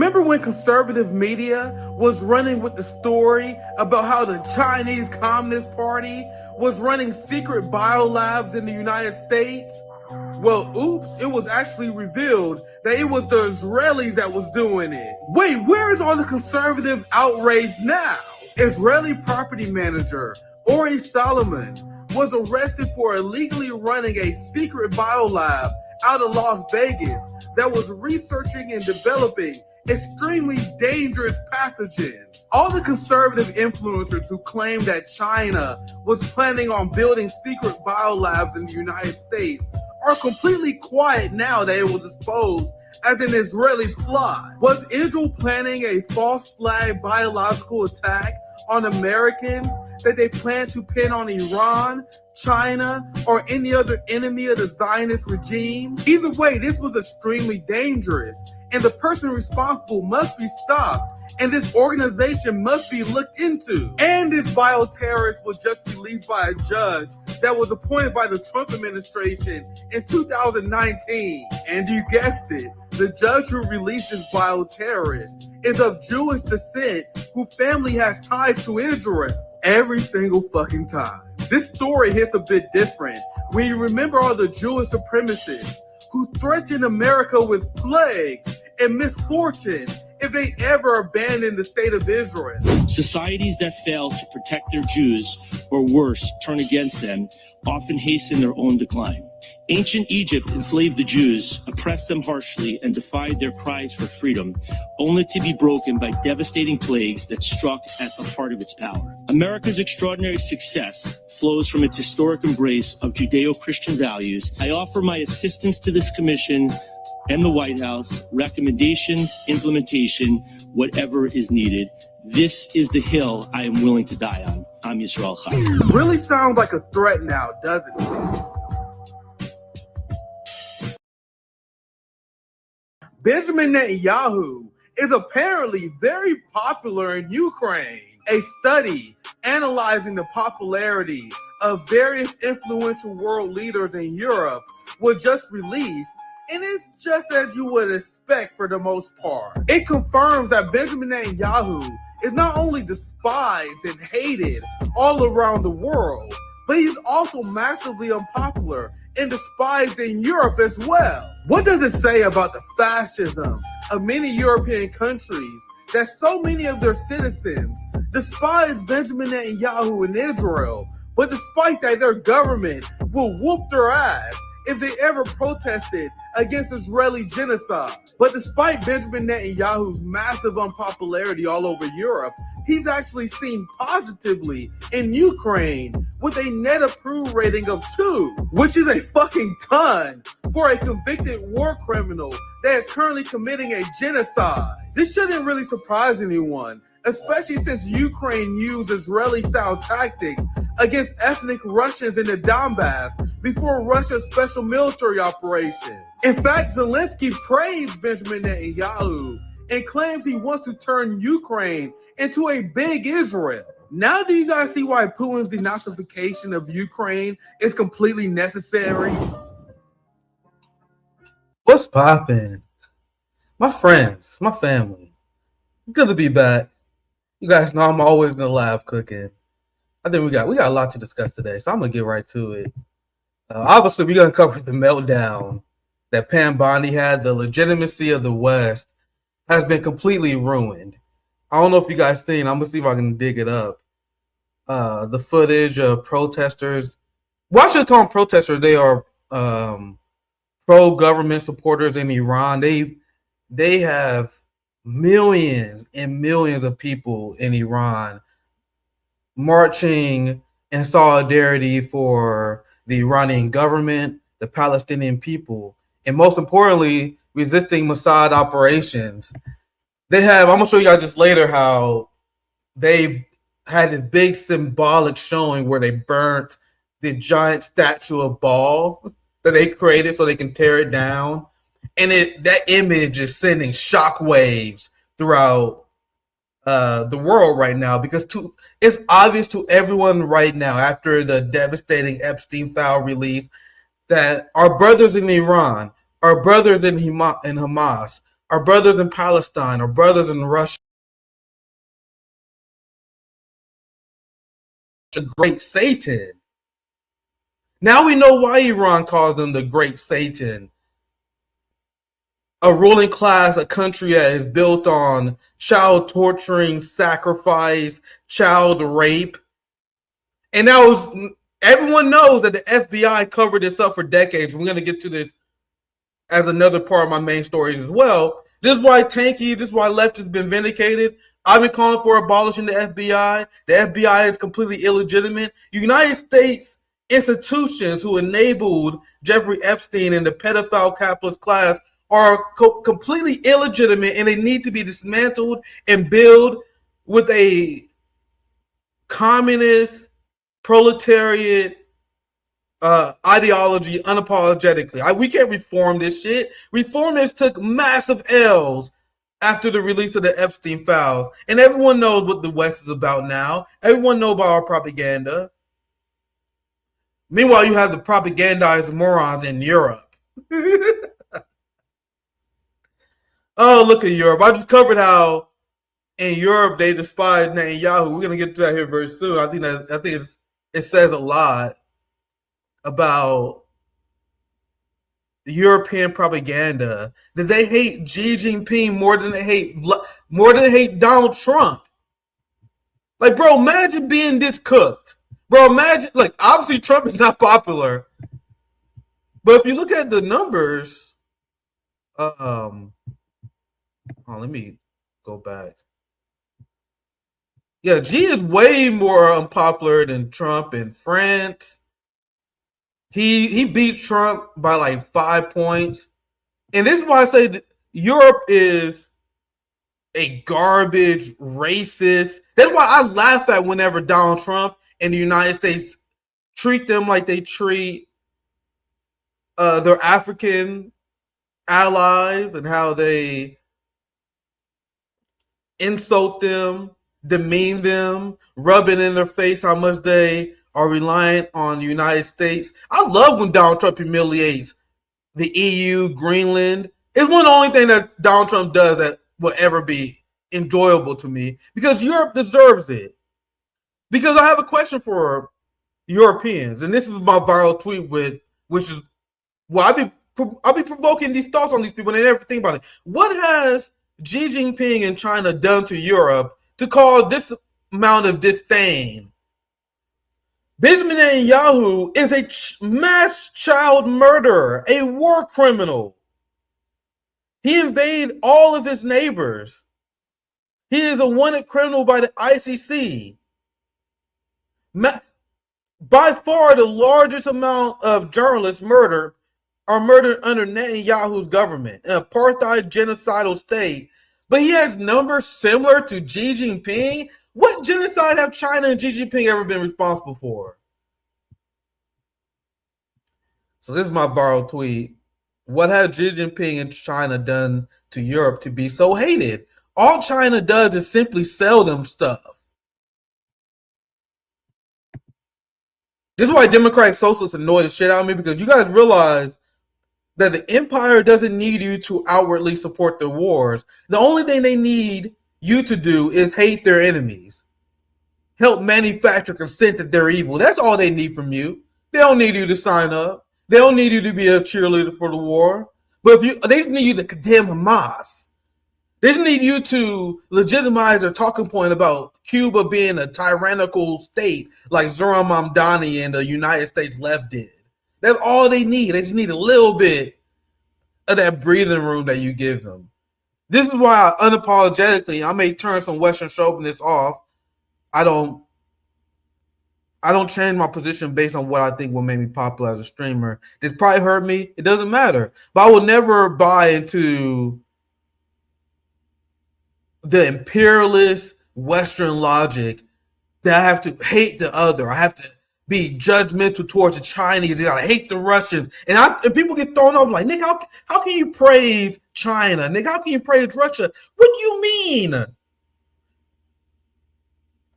Remember when conservative media was running with the story about how the Chinese Communist Party was running secret biolabs in the United States? Well, oops, it was actually revealed that it was the Israelis that was doing it. Wait, where is all the conservative outrage now? Israeli property manager Ori Solomon was arrested for illegally running a secret biolab out of Las Vegas that was researching and developing extremely dangerous pathogens. All the conservative influencers who claim that China was planning on building secret biolabs in the United States are completely quiet now that it was exposed as an Israeli plot. Was Israel planning a false flag biological attack on Americans that they plan to pin on Iran, China, or any other enemy of the Zionist regime? Either way, this was extremely dangerous, and the person responsible must be stopped, and this organization must be looked into. And this bioterrorist was just released by a judge that was appointed by the Trump administration in 2019. And you guessed it, the judge who released this bioterrorist is of Jewish descent, whose family has ties to Israel. Every single fucking time. This story hits a bit different when you remember all the Jewish supremacists who threatened America with plagues and misfortune if they ever abandon the state of Israel. Societies that fail to protect their Jews, or worse, turn against them, often hasten their own decline. Ancient Egypt enslaved the Jews, oppressed them harshly, and defied their cries for freedom, only to be broken by devastating plagues that struck at the heart of its power. America's extraordinary success flows from its historic embrace of Judeo-Christian values. I offer my assistance to this commission and the White House, recommendations, implementation, whatever is needed. This is the hill I am willing to die on. I'm Yisrael Chai. Really sounds like a threat now, doesn't it? Benjamin Netanyahu is apparently very popular in Ukraine. A study analyzing the popularity of various influential world leaders in Europe was just released, and it's just as you would expect for the most part. It confirms that Benjamin Netanyahu is not only despised and hated all around the world, but he's also massively unpopular and despised in Europe as well. What does it say about the fascism of many European countries that so many of their citizens despise Benjamin Netanyahu in Israel, but despite that, their government will whoop their ass if they ever protested against Israeli genocide? But despite Benjamin Netanyahu's massive unpopularity all over Europe, he's actually seen positively in Ukraine with a net approval rating of 2, which is a fucking ton for a convicted war criminal that is currently committing a genocide. This shouldn't really surprise anyone, especially since Ukraine used Israeli-style tactics against ethnic Russians in the Donbass before Russia's special military operation. In fact, Zelensky praised Benjamin Netanyahu and claims he wants to turn Ukraine into a big Israel. Now do you guys see why Putin's denazification of Ukraine is completely necessary? What's poppin'? My friends, my family. Good to be back. You guys know I'm always in the lab cooking. I think we got a lot to discuss today, so I'm gonna get right to it. Obviously, we're gonna cover the meltdown that Bondi had. The legitimacy of the West has been completely ruined. I don't know if you guys seen. I'm gonna see if I can dig it up. The footage of protesters. Well, I should call them protesters. They are pro-government supporters in Iran. They have millions and millions of people in Iran marching in solidarity for the Iranian government, the Palestinian people, and most importantly, resisting Mossad operations. I'm going to show you guys this later, how they had this big symbolic showing where they burnt the giant statue of Baal that they created so they can tear it down. And that image is sending shockwaves throughout the world right now, because it's obvious to everyone right now, after the devastating Epstein file release, that our brothers in Iran, our brothers in Hamas, our brothers in Palestine, our brothers in Russia, the great Satan. Now we know why Iran calls them the great Satan. A ruling class, a country that is built on child torturing, sacrifice, child rape. And now everyone knows that the FBI covered this up for decades. We're going to get to this as another part of my main stories as well. This is why this is why left has been vindicated. I've been calling for abolishing the FBI. The FBI is completely illegitimate. United States institutions who enabled Jeffrey Epstein and the pedophile capitalist class are completely illegitimate, and they need to be dismantled and built with a communist proletariat ideology unapologetically. We can't reform this shit. Reformists took massive L's after the release of the Epstein files, and everyone knows what the West is about now. Everyone knows about our propaganda. Meanwhile, you have the propagandized morons in Europe. Oh, look at Europe. I just covered how in Europe they despise Netanyahu. We're gonna get to that here very soon. I think it says a lot about the European propaganda that they hate Xi Jinping more than they hate Donald Trump. Like, bro, imagine being this cooked. Bro, imagine, like, obviously Trump is not popular, but if you look at the numbers, let me go back. Yeah, Xi is way more unpopular than Trump in France. He beat Trump by like 5 points. And this is why I say Europe is a garbage, racist. That's why I laugh at whenever Donald Trump and the United States treat them like they treat their African allies, and how they insult them, demean them, rub it in their face how much they are reliant on the United States. I love when Donald Trump humiliates the EU, Greenland. It's one of the only thing that Donald Trump does that will ever be enjoyable to me, because Europe deserves it. Because I have a question for Europeans, and this is my viral tweet which is, well, I'll be provoking these thoughts on these people, and they never think about it. What has Xi Jinping and China done to Europe to cause this amount of disdain? Benjamin Netanyahu is a mass child murderer, a war criminal. He invaded all of his neighbors. He is a wanted criminal by the ICC. By far, the largest amount of journalists are murdered under Netanyahu's government, an apartheid genocidal state. But he has numbers similar to Xi Jinping. What genocide have China and Xi Jinping ever been responsible for? So this is my viral tweet. What has Xi Jinping and China done to Europe to be so hated? All China does is simply sell them stuff. This is why Democratic Socialists annoy the shit out of me, because you guys realize that the empire doesn't need you to outwardly support their wars. The only thing they need you to do is hate their enemies. Help manufacture consent that they're evil. That's all they need from you. They don't need you to sign up. They don't need you to be a cheerleader for the war. But they just need you to condemn Hamas. They just need you to legitimize their talking point about Cuba being a tyrannical state like Zoran Mamdani and the United States left did. That's all they need. They just need a little bit of that breathing room that you give them. This is why unapologetically, I may turn some Western chauvinists off. I don't change my position based on what I think will make me popular as a streamer. This probably hurt me. It doesn't matter. But I will never buy into the imperialist Western logic that I have to hate the other. I have to be judgmental towards the Chinese. I gotta hate the Russians. And people get thrown off like, Nick, how can you praise China? Nick, how can you praise Russia? What do you mean?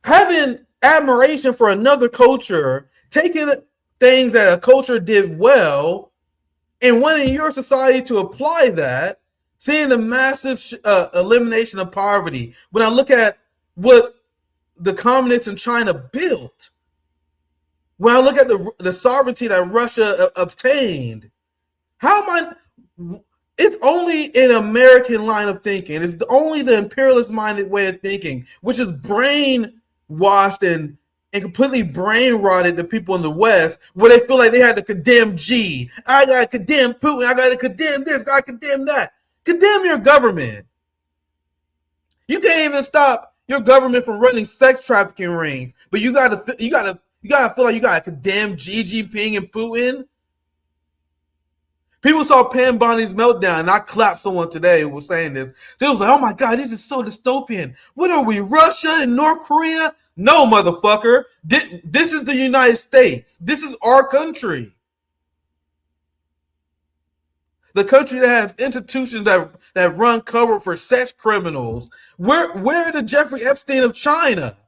Having admiration for another culture, taking things that a culture did well, and wanting your society to apply that seeing the massive elimination of poverty. When I look at what the communists in China built, when I look at the sovereignty that Russia obtained, how am I? It's only an American line of thinking. It's only the imperialist-minded way of thinking, which is brainwashed and completely brain-rotted the people in the West, where they feel like they had to condemn G. I got to condemn Putin. I got to condemn this. I condemn that. Condemn your government. You can't even stop your government from running sex trafficking rings, but you gotta feel like you gotta condemn Xi Jinping and Putin. People saw Pam Bondi's Meltdown, and I clapped someone today who was saying this. They was like, "Oh my God, this is so dystopian. What are we, Russia and North Korea?" No, motherfucker. This is the United States. This is our country. The country that has institutions that run cover for sex criminals. We're the Jeffrey Epstein of China.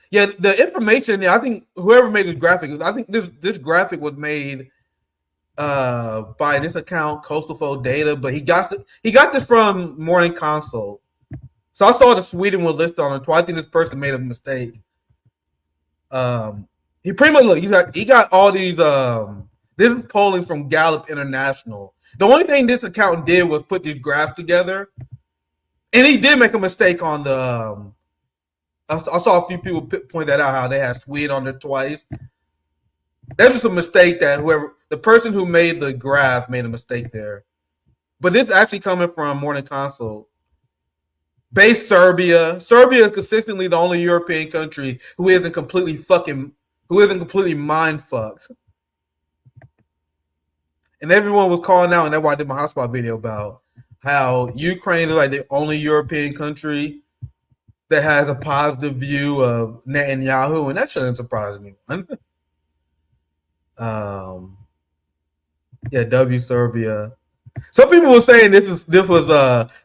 Yeah, the information. I think whoever made this graphic. I think this graphic was made by this account, Coastal Folk Data, but he got this from Morning Consult. So I saw the Sweden was listed on it. So I think this person made a mistake. He pretty much look. He got all these. This is polling from Gallup International. The only thing this account did was put these graphs together, and he did make a mistake on the. I saw a few people point that out, how they had Sweden on there twice. That's just a mistake that the person who made the graph made a mistake there. But this is actually coming from Morning Consult. Base Serbia. Serbia is consistently the only European country who isn't completely mind fucked. And everyone was calling out, and that's why I did my hotspot video about how Ukraine is like the only European country that has a positive view of Netanyahu, and that shouldn't surprise me. W Serbia. Some people were saying this was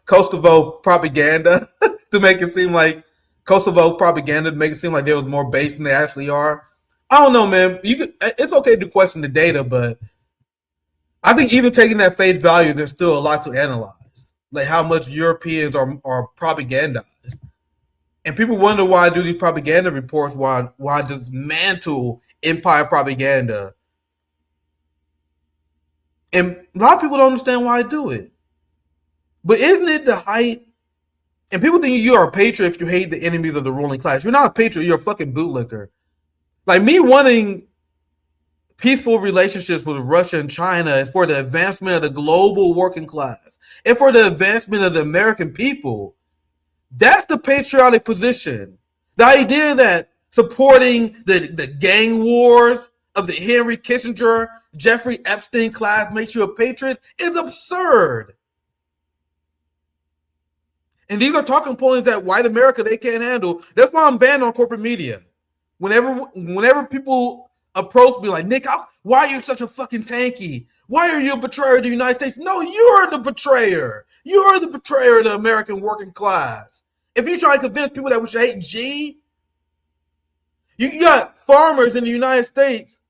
Kosovo propaganda to make it seem like Kosovo propaganda to make it seem like they was more base than they actually are. I don't know, man. It's okay to question the data, but I think even taking that face value, there's still a lot to analyze, like how much Europeans are propagandized. And people wonder why I do these propaganda reports, why I dismantle empire propaganda. And a lot of people don't understand why I do it. But isn't it the height? And people think you are a patriot if you hate the enemies of the ruling class. You're not a patriot, you're a fucking bootlicker. Like me wanting peaceful relationships with Russia and China for the advancement of the global working class and for the advancement of the American people. That's the patriotic position. The idea that supporting the gang wars of the Henry Kissinger, Jeffrey Epstein class makes you a patriot is absurd. And these are talking points that white America, they can't handle. That's why I'm banned on corporate media. Whenever people approach me like, Nick, why are you such a fucking tanky? Why are you a betrayer of the United States? No, you're the betrayer. You're the betrayer of the American working class. If you try to convince people that we should hate G, you got farmers in the United States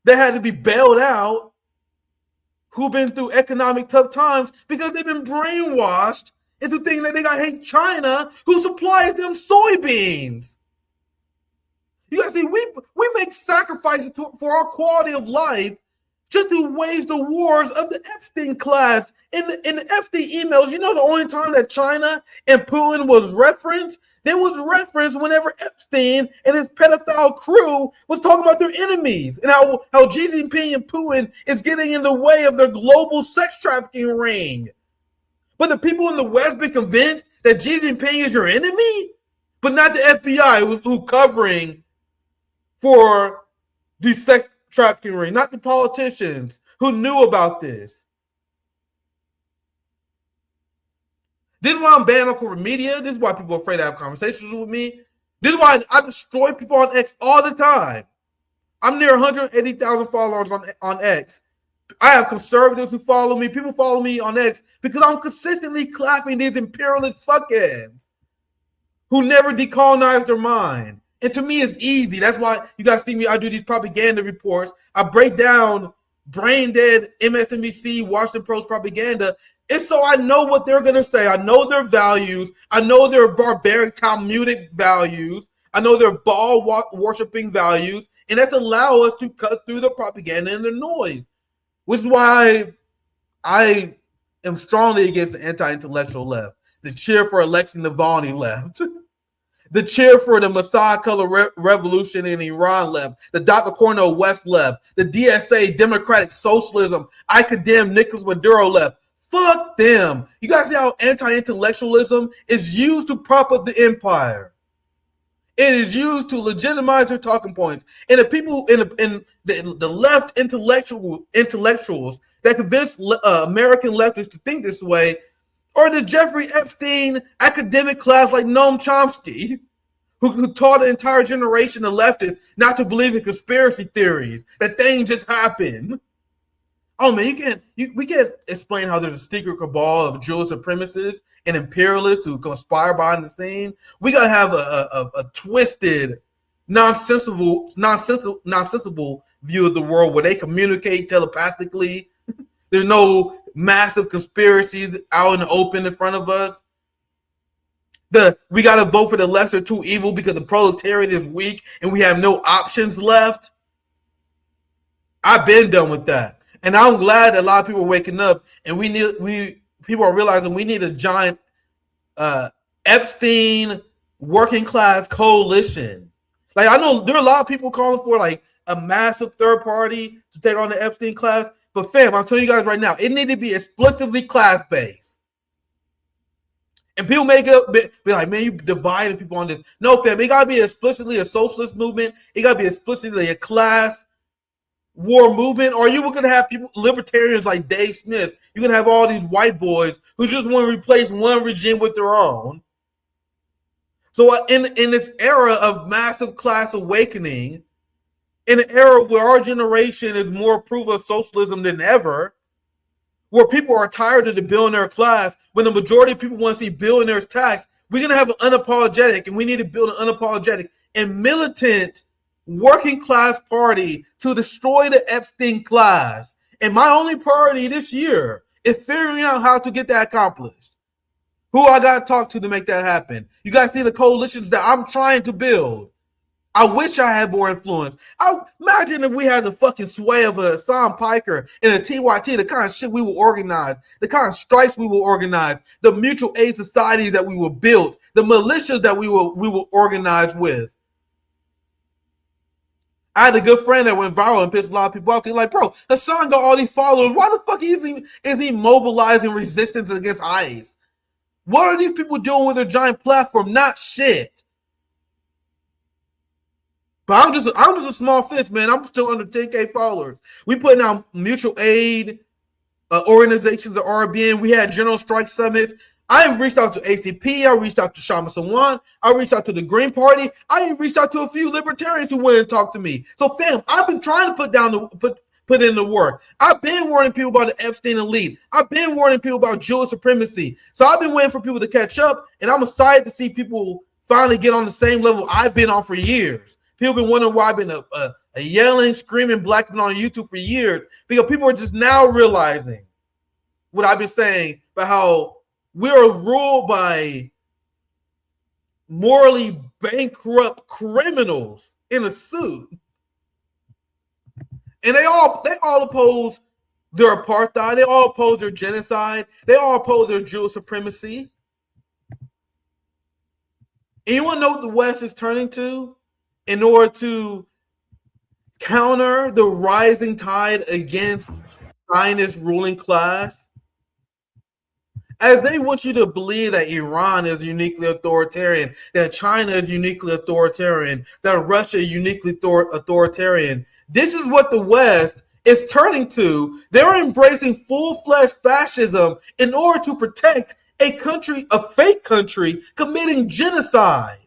that had to be bailed out who've been through economic tough times because they've been brainwashed into thinking that they got to hate China who supplies them soybeans. You guys see, we make sacrifices for our quality of life just to wage the wars of the Epstein class. In the Epstein emails, you know the only time that China and Putin was referenced? There was reference whenever Epstein and his pedophile crew was talking about their enemies and how Xi Jinping and Putin is getting in the way of their global sex trafficking ring. But the people in the West been convinced that Xi Jinping is your enemy, but not the FBI who covering for these sex trafficking ring, not the politicians who knew about this. This is why I'm banned on corporate media. This is why people are afraid to have conversations with me. This is why I destroy people on X all the time. I'm near 180,000 followers on X. I have conservatives who follow me. People follow me on X because I'm consistently clapping these imperialist fuckheads who never decolonize their mind. And to me, it's easy. That's why you guys see me. I do these propaganda reports. I break down brain dead MSNBC, Washington Post propaganda, it's so I know what they're going to say. I know their values. I know their barbaric Talmudic values. I know their Baal worshiping values. And that's allow us to cut through the propaganda and the noise, which is why I am strongly against the anti-intellectual left, the cheer for Alexei Navalny left, the cheer for the Messiah color revolution in Iran left, the Dr. Cornel West left, the DSA, Democratic Socialism, I condemn Nicolas Maduro left. Fuck them. You guys see how anti-intellectualism is used to prop up the empire. It is used to legitimize their talking points. And the people in the left intellectuals that convince American leftists to think this way are the Jeffrey Epstein academic class like Noam Chomsky, who taught an entire generation of leftists not to believe in conspiracy theories, that things just happen. Oh man, we can't explain how there's a secret cabal of Jewish supremacists and imperialists who conspire behind the scene. We gotta have a twisted, nonsensical view of the world where they communicate telepathically. There's no massive conspiracies out in the open in front of us. We gotta vote for the lesser two evil because the proletariat is weak and we have no options left. I've been done with that. And I'm glad that a lot of people are waking up, and people are realizing we need a giant Epstein working class coalition. Like, I know there are a lot of people calling for like a massive third party to take on the Epstein class, but fam, I'm telling you guys right now, it need to be explicitly class based. And people make it up, be like, man, you dividing people on this. No, fam, it gotta be explicitly a socialist movement. It gotta be explicitly a class war movement, or you were going to have people, libertarians like Dave Smith. You're going to have all these white boys who just want to replace one regime with their own. So in this era of massive class awakening, in an era where our generation is more proof of socialism than ever, where people are tired of the billionaire class, when the majority of people want to see billionaires taxed, we're going to have an unapologetic, and we need to build an unapologetic and militant working class party to destroy the Epstein class. And my only priority this year is figuring out how to get that accomplished. Who I got to talk to make that happen. You guys see the coalitions that I'm trying to build. I wish I had more influence. Imagine if we had the fucking sway of a Sam Piker and a TYT, the kind of shit we will organize, the kind of strikes we will organize, the mutual aid societies that we will build, the militias that we will organize with. I had a good friend that went viral and pissed a lot of people off. He's like, bro, Hassan got all these followers. Why the fuck is he mobilizing resistance against ICE? What are these people doing with their giant platform? Not shit. But I'm just a small fish, man. I'm still under 10K followers. We putting out mutual aid organizations at RBN. We had general strike summits. I reached out to ACP. I reached out to Shama Sawan. I reached out to the Green Party. I even reached out to a few libertarians who went and talked to me. So, fam, I've been trying to put in the work. I've been warning people about the Epstein elite. I've been warning people about Jewish supremacy. So I've been waiting for people to catch up, and I'm excited to see people finally get on the same level I've been on for years. People have been wondering why I've been a yelling, screaming black man on YouTube for years, because people are just now realizing what I've been saying about how we are ruled by morally bankrupt criminals in a suit. And they all oppose their apartheid. They all oppose their genocide. They all oppose their Jewish supremacy. And you want to know what the West is turning to in order to counter the rising tide against Zionist ruling class? As they want you to believe that Iran is uniquely authoritarian, that China is uniquely authoritarian, that Russia is uniquely authoritarian. This is what the West is turning to. They're embracing full-fledged fascism in order to protect a country, a fake country, committing genocide.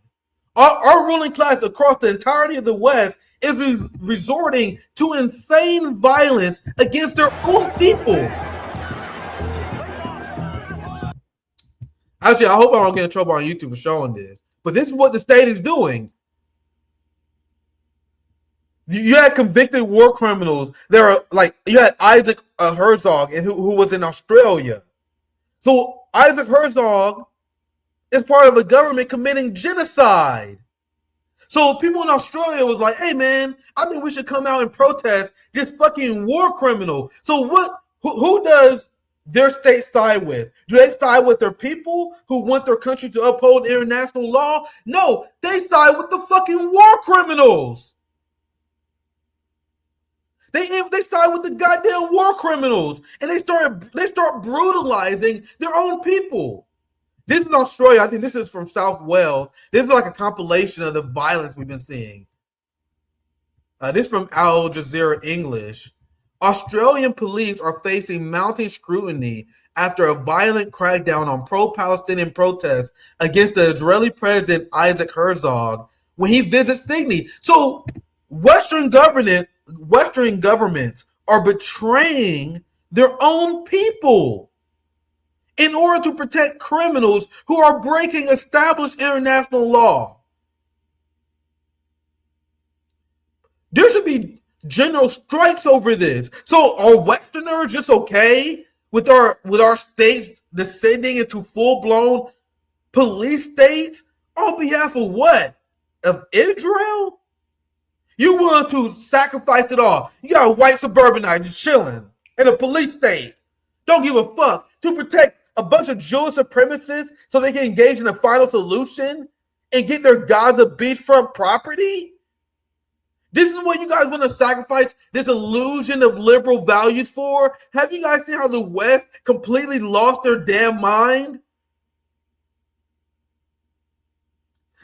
Our ruling class across the entirety of the West is resorting to insane violence against their own people. Actually, I hope I don't get in trouble on YouTube for showing this. But this is what the state is doing. You had convicted war criminals. There are like you had Isaac Herzog, and who was in Australia. So Isaac Herzog is part of a government committing genocide. So people in Australia was like, "Hey man, I think we should come out and protest this fucking war criminal." So what? Who does their state side with? Do they side with their people who want their country to uphold international law? No, they side with the fucking war criminals. They side with the goddamn war criminals, and they start brutalizing their own people. This is Australia. I think this is from South Wales. This is like a compilation of the violence we've been seeing. This is from Al Jazeera English. Australian police are facing mounting scrutiny after a violent crackdown on pro-Palestinian protests against the Israeli president Isaac Herzog when he visits Sydney. So Western governments are betraying their own people in order to protect criminals who are breaking established international law. There should be general strikes over this. So are Westerners just okay with our states descending into full-blown police states on behalf of what? Of Israel? You want to sacrifice it all. You got a white suburbanite just chilling in a police state. Don't give a fuck to protect a bunch of Jewish supremacists so they can engage in a final solution and get their Gaza beachfront property? This is what you guys want to sacrifice this illusion of liberal values for? Have you guys seen how the West completely lost their damn mind?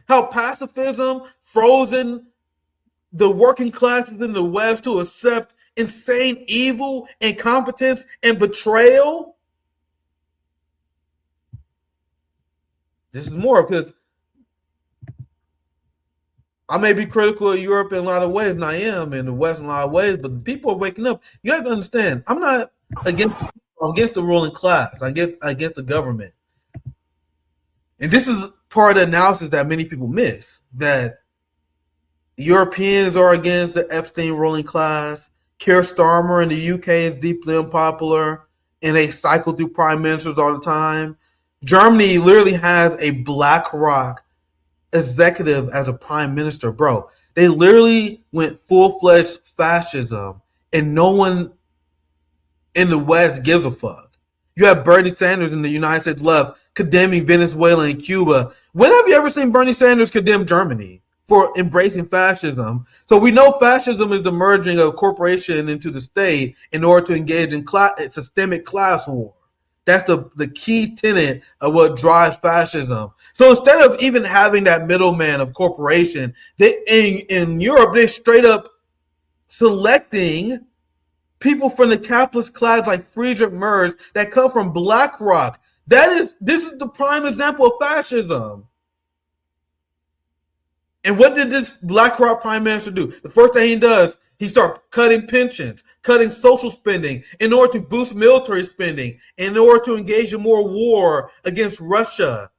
How pacifism frozen the working classes in the West to accept insane evil, incompetence, and betrayal? This is more because I may be critical of Europe in a lot of ways, and I am in the West in a lot of ways, but the people are waking up. You have to understand, I'm not against the ruling class. I against the government. And this is part of the analysis that many people miss, that Europeans are against the Epstein ruling class. Keir Starmer in the UK is deeply unpopular, and they cycle through prime ministers all the time. Germany literally has a BlackRock executive as a prime minister, bro. They literally went full-fledged fascism, and no one in the West gives a fuck. You have Bernie Sanders in the United States left condemning Venezuela and Cuba. When have you ever seen Bernie Sanders condemn Germany for embracing fascism? So we know fascism is the merging of corporation into the state in order to engage in systemic class war. That's the key tenet of what drives fascism. So instead of even having that middleman of corporation, in Europe, they're straight up selecting people from the capitalist class like Friedrich Merz that come from BlackRock. This is the prime example of fascism. And what did this BlackRock prime minister do? The first thing he does, he starts cutting pensions, cutting social spending in order to boost military spending, in order to engage in more war against Russia.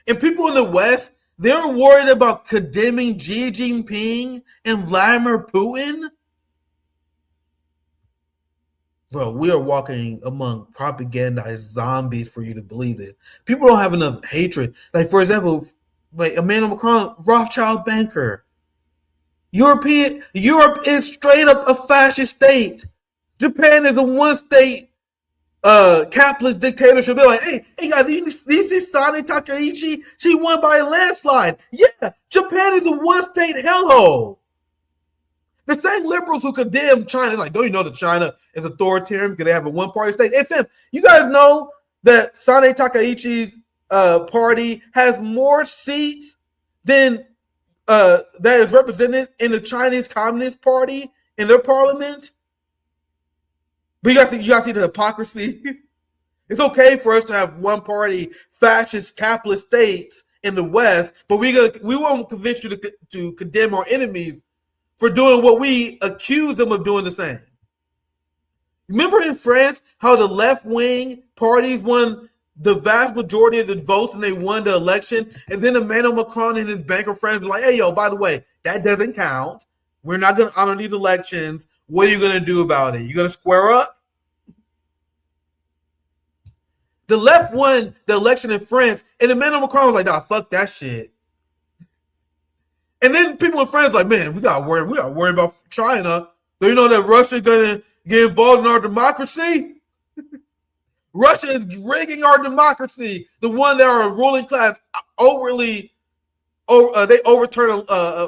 And people in the West, they're worried about condemning Xi Jinping and Vladimir Putin. Bro, we are walking among propagandized zombies for you to believe it. People don't have enough hatred. Like, for example, like Emmanuel Macron, Rothschild banker. Europe is straight up a fascist state. Japan is a one-state capitalist dictatorship. They're like, hey, guys, you see Sane Takaichi? She won by a landslide. Yeah, Japan is a one-state hellhole. The same liberals who condemn China, like, don't you know that China is authoritarian because they have a one-party state? And Sam, you guys know that Sane Takaichi's party has more seats than that is represented in the Chinese Communist Party in their parliament? But you guys see the hypocrisy. It's okay for us to have one-party fascist capitalist states in the West, but we won't convince you to condemn our enemies for doing what we accuse them of doing the same. Remember in France how the left-wing parties won the vast majority of the votes and they won the election. And then Emmanuel Macron and his banker friends were like, hey, yo, by the way, that doesn't count. We're not going to honor these elections. What are you going to do about it? You going to square up? The left won the election in France, and Emmanuel Macron was like, nah, fuck that shit. And then people in France like, man, we got to worry about China. So you know that Russia's going to get involved in our democracy? Russia is rigging our democracy. The one that are ruling class they overturn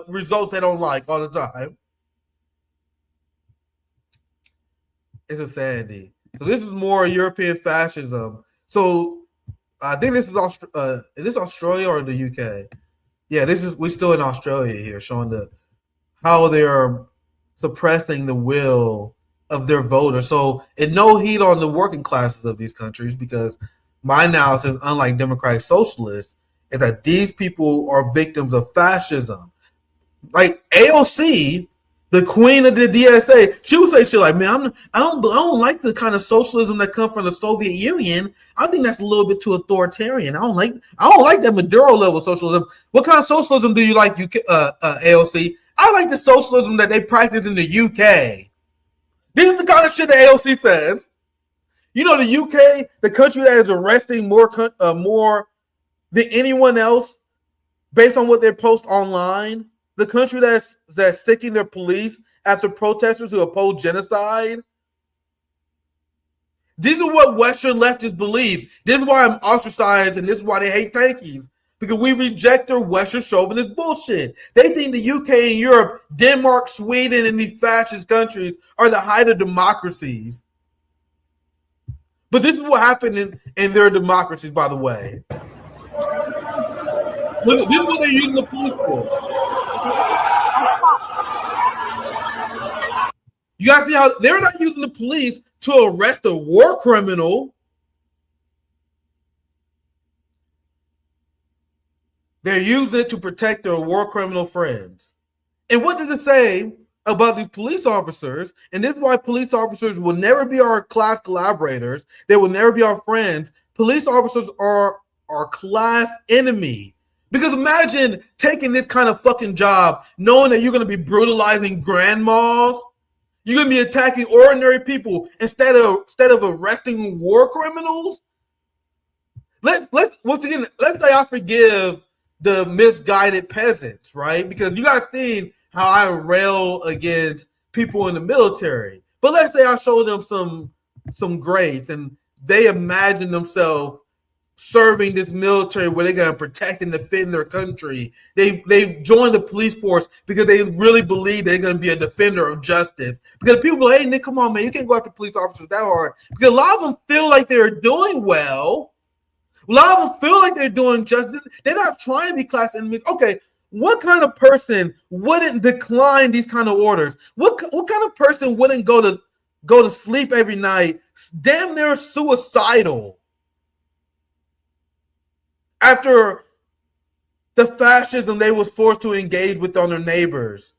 results they don't like all the time. It's insanity. So this is more European fascism. So I think this is Australia or the UK? Yeah, we're still in Australia here, showing how they are suppressing the will of their voters. So, and no heat on the working classes of these countries, because my analysis, unlike democratic socialists, is that these people are victims of fascism. Like AOC, the queen of the DSA, she would say shit like, "Man, I don't like the kind of socialism that comes from the Soviet Union. I think that's a little bit too authoritarian. I don't like that Maduro level socialism. What kind of socialism do you like, AOC? I like the socialism that they practice in the UK." This is the kind of shit that AOC says. You know, the UK, the country that is arresting more than anyone else based on what they post online, the country that's sicking their police after protesters who oppose genocide. These are what Western leftists believe. This is why I'm ostracized, and this is why they hate tankies. Because we reject their Western chauvinist bullshit. They think the UK and Europe, Denmark, Sweden, and these fascist countries are the height of democracies. But this is what happened in their democracies, by the way. Look, this is what they're using the police for. You guys see how they're not using the police to arrest a war criminal. They're using it to protect their war criminal friends. And what does it say about these police officers? And this is why police officers will never be our class collaborators. They will never be our friends. Police officers are our class enemy. Because imagine taking this kind of fucking job, knowing that you're going to be brutalizing grandmas. You're going to be attacking ordinary people instead of arresting war criminals. Let's say I forgive the misguided peasants, right? Because you guys seen how I rail against people in the military. But let's say I show them some grace and they imagine themselves serving this military where they're going to protect and defend their country. They join the police force because they really believe they're going to be a defender of justice. Because people are like, hey, Nick, come on, man, you can't go after police officers that hard. Because a lot of them feel like they're doing well. A lot of them feel like they're doing justice. They're not trying to be class enemies. Okay, what kind of person wouldn't decline these kind of orders? What kind of person wouldn't go to sleep every night, damn near suicidal, after the fascism they was forced to engage with on their neighbors?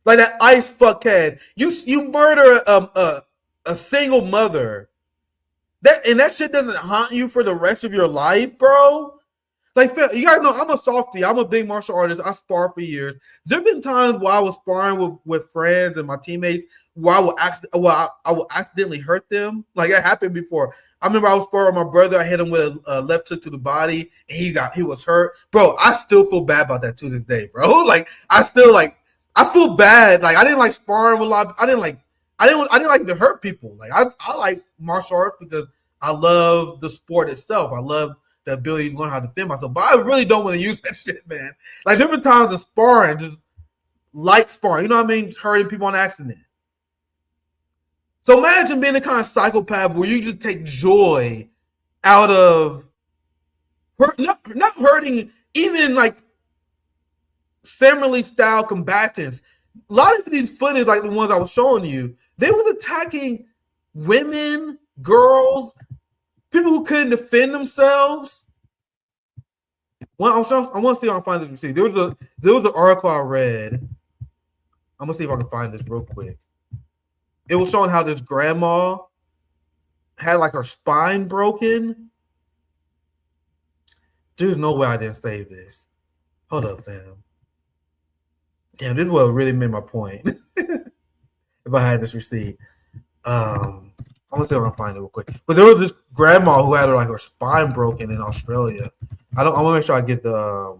Like that ICE fuckhead. You murder a single mother. That shit doesn't haunt you for the rest of your life, bro. Like, you guys know I'm a softie. I'm a big martial artist. I spar for years. There have been times where I was sparring with friends and my teammates where I will accidentally hurt them. Like, that happened before. I remember I was sparring with my brother. I hit him with a left hook to the body, and he was hurt. Bro, I still feel bad about that to this day, bro. Like, I feel bad. Like, I didn't like sparring with a lot. I didn't like to hurt people. Like, I like martial arts because I love the sport itself. I love the ability to learn how to defend myself. But I really don't want to use that shit, man. Like, there have been times of sparring, just light sparring, you know what I mean? Just hurting people on accident. So imagine being the kind of psychopath where you just take joy out of not hurting even like similarly style combatants. A lot of these footage, like the ones I was showing you, they was attacking women, girls, people who couldn't defend themselves. Well, I want to see if I can find this receipt. There was an article I read. I'm gonna see if I can find this real quick. It was showing how this grandma had like her spine broken There's no way I didn't save this. Hold up, fam. Damn, this would really made my point if I had this receipt. I'm gonna see if I can find it real quick. But there was this grandma who had her spine broken in Australia. I want to make sure I get the.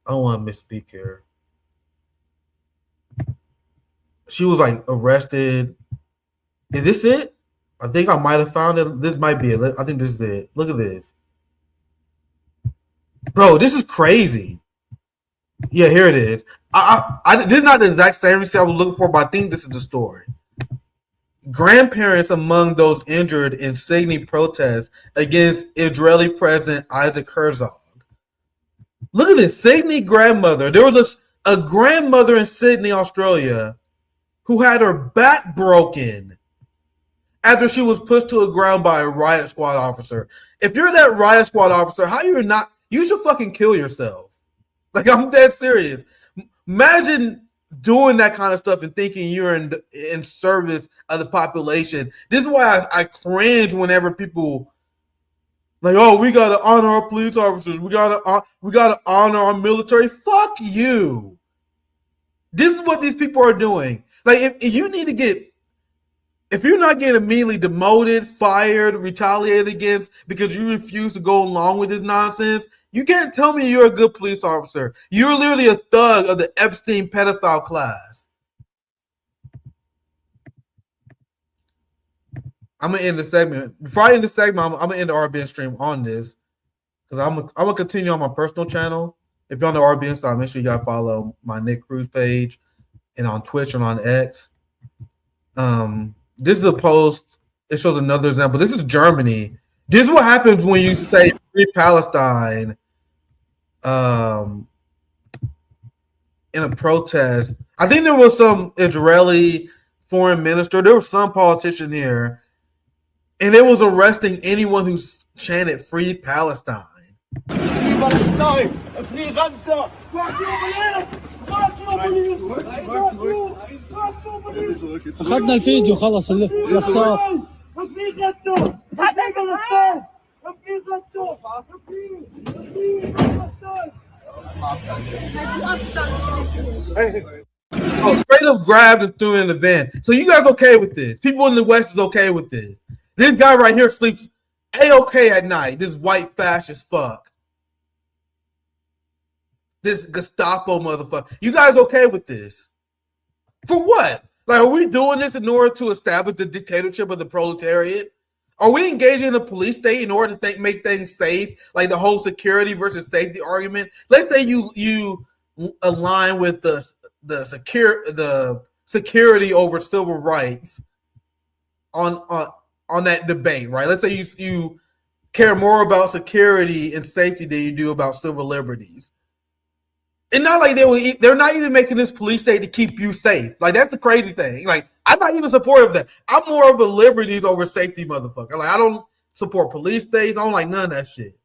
I don't want to misspeak here. She was arrested. Is this it? I think I might have found it. This might be it. I think this is it. Look at this, bro. This is crazy. Yeah, here it is. This is not the exact same receipt I was looking for, but I think this is the story. Grandparents among those injured in Sydney protests against Israeli President Isaac Herzog. Look at this. Sydney grandmother. There was a grandmother in Sydney, Australia, who had her back broken after she was pushed to the ground by a riot squad officer. If you're that riot squad officer, how you're not, you should fucking kill yourself. I'm dead serious. Imagine doing that kind of stuff and thinking you're in service of the population. This is why I cringe whenever people oh, we gotta honor our police officers. We gotta honor our military. Fuck you. This is what these people are doing. If you need to get, if you're not getting immediately demoted, fired, retaliated against because you refuse to go along with this nonsense, you can't tell me you're a good police officer. You're literally a thug of the Epstein pedophile class. I'm gonna end the segment. Before I end the segment, I'm gonna end the RBN stream on this because I'm gonna continue on my personal channel. If you're on the RBN side, make sure you gotta follow my Nick Cruz page and on Twitch and on X. This is a post. It shows another example. This is Germany. This is what happens when you say free Palestine in a protest. I think there was some Israeli foreign minister. There was some politician here, and it was arresting anyone who chanted free Palestine. أخذنا الفيديو خلص اللي صار. Straight up grabbed and threw in the van. So you guys okay with this? People in the West is okay with this. This guy right here sleeps A-okay at night. This white fascist fuck. This Gestapo motherfucker. You guys okay with this? For what? Are we doing this in order to establish the dictatorship of the proletariat? Are we engaging in a police state in order to make things safe? Like the whole security versus safety argument. Let's say you align with the security over civil rights on that debate, right? Let's say you care more about security and safety than you do about civil liberties. And not like they're not even making this police state to keep you safe. That's the crazy thing. I'm not even supportive of that. I'm more of a liberties over safety motherfucker. I don't support police states. I don't like none of that shit.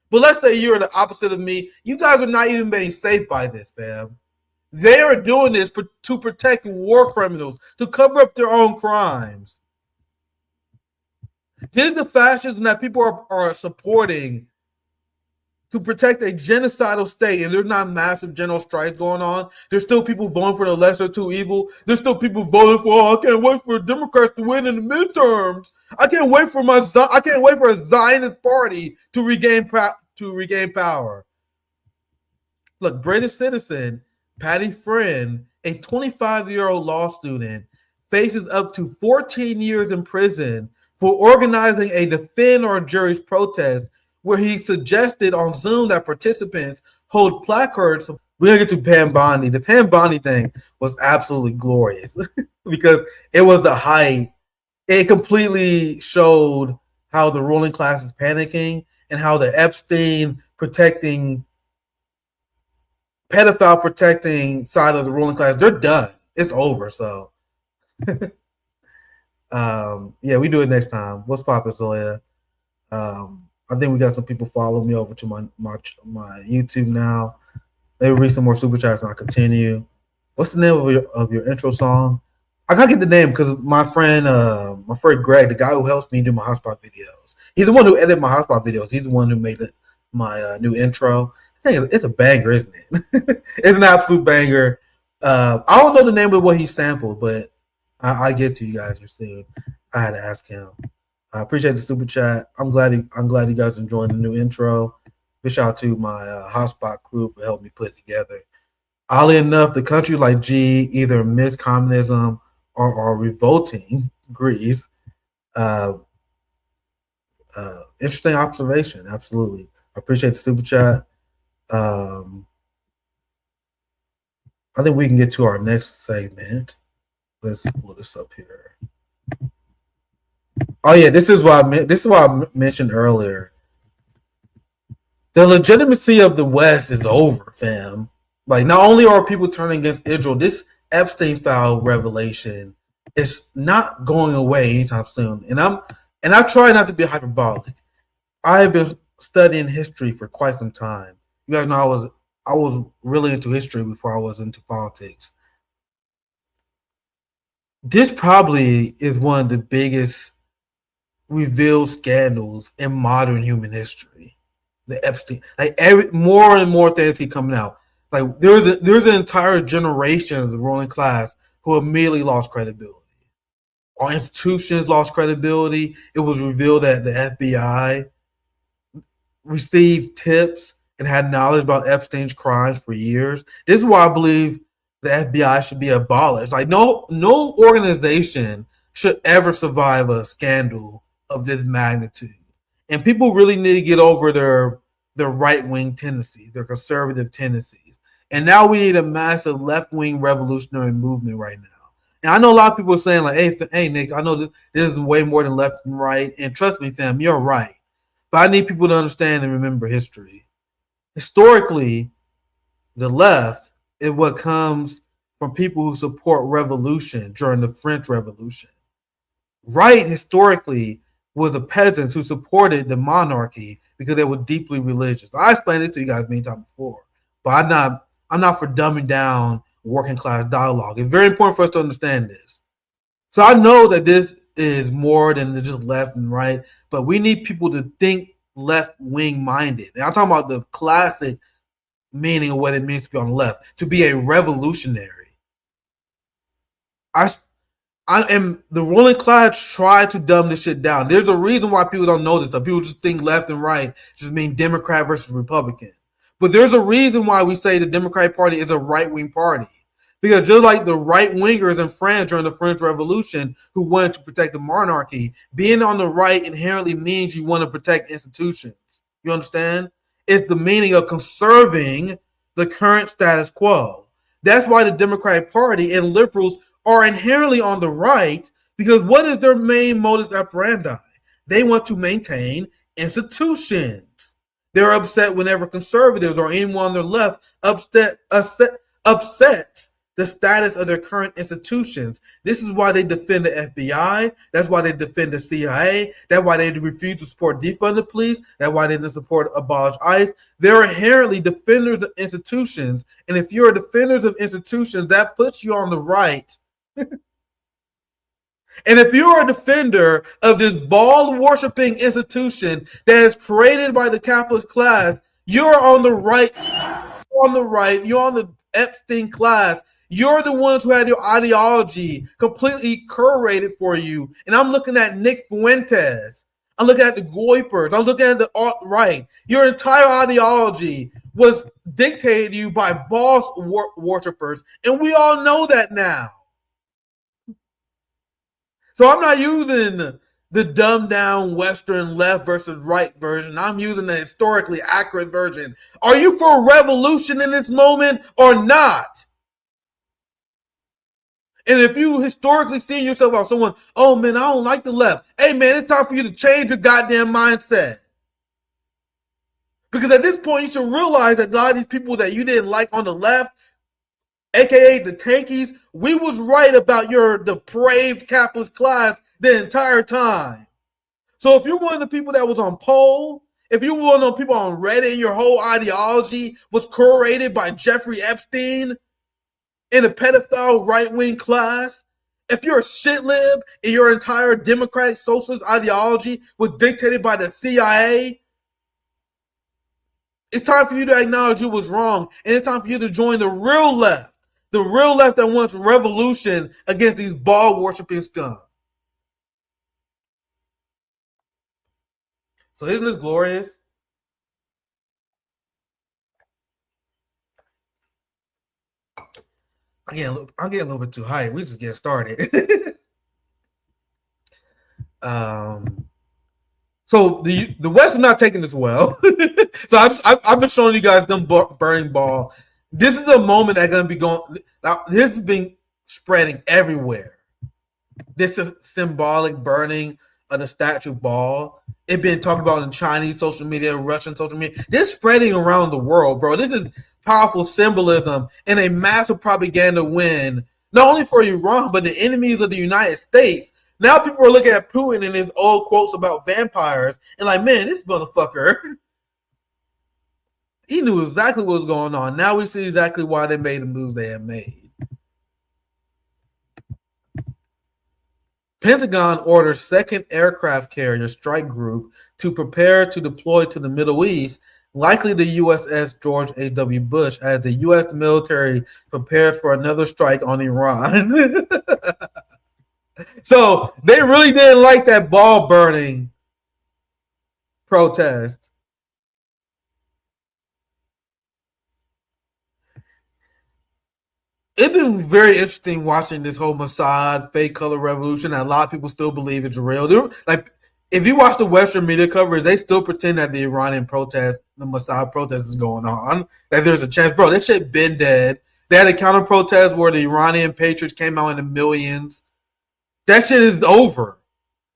But let's say you're the opposite of me. You guys are not even being safe by this, fam. They are doing this to protect war criminals, to cover up their own crimes. This is the fascism that people are supporting to protect a genocidal state, and there's not massive general strikes going on. There's still people voting for the lesser two evil. There's still people voting for, I can't wait for Democrats to win in the midterms. I can't wait for a Zionist party to regain power. Look, British citizen Patty Friend, a 25-year-old law student, faces up to 14 years in prison for organizing a Defend Our Juries protest where he suggested on Zoom that participants hold placards. We're going to get to Pam Bondi. The Pam Bondi thing was absolutely glorious because it was the height. It completely showed how the ruling class is panicking and how the Epstein pedophile protecting side of the ruling class, they're done. It's over. So, yeah, we do it next time. What's poppin', Zoya? I think we got some people following me over to my YouTube now. They read some more super chats and I'll continue. What's the name of your intro song? I gotta get the name because my friend Greg, the guy who helps me do my hotspot videos, he's the one who edited my hotspot videos. He's the one who made my new intro. I think it's a banger, isn't it? It's an absolute banger. I don't know the name of what he sampled, but I get to you guys soon. I had to ask him. I appreciate the super chat. I'm glad you guys enjoyed the new intro. Big shout out to my hotspot crew for helping me put it together. Oddly enough, the countries like G either miss communism or are revolting Greece. Interesting observation. Absolutely. I appreciate the super chat. I think we can get to our next segment. Let's pull this up here. Oh yeah, this is what I mentioned earlier. The legitimacy of the West is over, fam. Like, not only are people turning against Israel, this Epstein file revelation is not going away anytime soon. And I try not to be hyperbolic. I have been studying history for quite some time. You guys know I was really into history before I was into politics. This probably is one of the biggest revealed scandals in modern human history. The Epstein, like more and more things keep coming out. Like there's an entire generation of the ruling class who immediately lost credibility. Our institutions lost credibility. It was revealed that the FBI received tips and had knowledge about Epstein's crimes for years. This is why I believe the FBI should be abolished. Like no organization should ever survive a scandal of this magnitude. And people really need to get over their right-wing tendencies, their conservative tendencies. And now we need a massive left-wing revolutionary movement right now. And I know a lot of people are saying, like, hey, Nick, I know this is way more than left and right. And trust me, fam, you're right. But I need people to understand and remember history. Historically, the left is what comes from people who support revolution during the French Revolution. Right, historically, were the peasants who supported the monarchy because they were deeply religious. I explained this to you guys many times before, but I'm not for dumbing down working class dialogue. It's very important for us to understand this. So I know that this is more than just left and right, but we need people to think left wing minded. And I'm talking about the classic meaning of what it means to be on the left, to be a revolutionary. And the ruling class try to dumb this shit down. There's a reason why people don't know this stuff. People just think left and right just mean Democrat versus Republican. But there's a reason why we say the Democratic Party is a right-wing party. Because just like the right-wingers in France during the French Revolution who wanted to protect the monarchy, being on the right inherently means you want to protect institutions. You understand? It's the meaning of conserving the current status quo. That's why the Democratic Party and liberals are inherently on the right, because what is their main modus operandi? They want to maintain institutions. They're upset whenever conservatives or anyone on their left upsets the status of their current institutions. This is why they defend the FBI. That's why they defend the CIA. That's why they refuse to support defund the police. That's why they didn't support abolish ICE. They're inherently defenders of institutions. And if you're defenders of institutions, that puts you on the right. And if you're a defender of this ball-worshipping institution that is created by the capitalist class, you're on the right. You're on the right. You're on the Epstein class. You're the ones who had your ideology completely curated for you. And I'm looking at Nick Fuentes. I'm looking at the Goipers. I'm looking at the alt-right. Your entire ideology was dictated to you by boss worshippers. And we all know that now. So I'm not using the dumbed down Western left versus right version. I'm using the historically accurate version. Are you for a revolution in this moment or not? And if you historically seen yourself as someone, oh man, I don't like the left. Hey man, it's time for you to change your goddamn mindset. Because at this point, you should realize that a lot of these people that you didn't like on the left, aka the tankies, we was right about your depraved capitalist class the entire time. So if you're one of the people that was on poll, if you're one of the people on Reddit and your whole ideology was curated by Jeffrey Epstein in a pedophile right-wing class, if you're a shitlib and your entire democratic socialist ideology was dictated by the CIA, It's time for you to acknowledge you was wrong, and it's time for you to join the real left that wants revolution against these ball worshiping scum. So isn't this glorious? I'm getting a little bit too hyped. We just get started. So the West is not taking this well. So I've been showing you guys them burning ball. This is a moment that's going to be going. This has been spreading everywhere. This is symbolic burning of the statue ball. It's been talked about in Chinese social media, Russian social media. This is spreading around the world, bro. This is powerful symbolism and a massive propaganda win, not only for Iran, but the enemies of the United States. Now people are looking at Putin and his old quotes about vampires and like, man, this motherfucker, he knew exactly what was going on. Now we see exactly why they made the moves they have made. Pentagon orders second aircraft carrier strike group to prepare to deploy to the Middle East, likely the USS George H.W. Bush, as the U.S. military prepared for another strike on Iran. So they really didn't like that ball burning protest. It's been very interesting watching this whole Mossad fake color revolution that a lot of people still believe it's real. Like, if you watch the Western media coverage, they still pretend that the Iranian protest, the Mossad protest is going on, that there's a chance. Bro, that shit been dead. They had a counter protest where the Iranian patriots came out in the millions. That shit is over.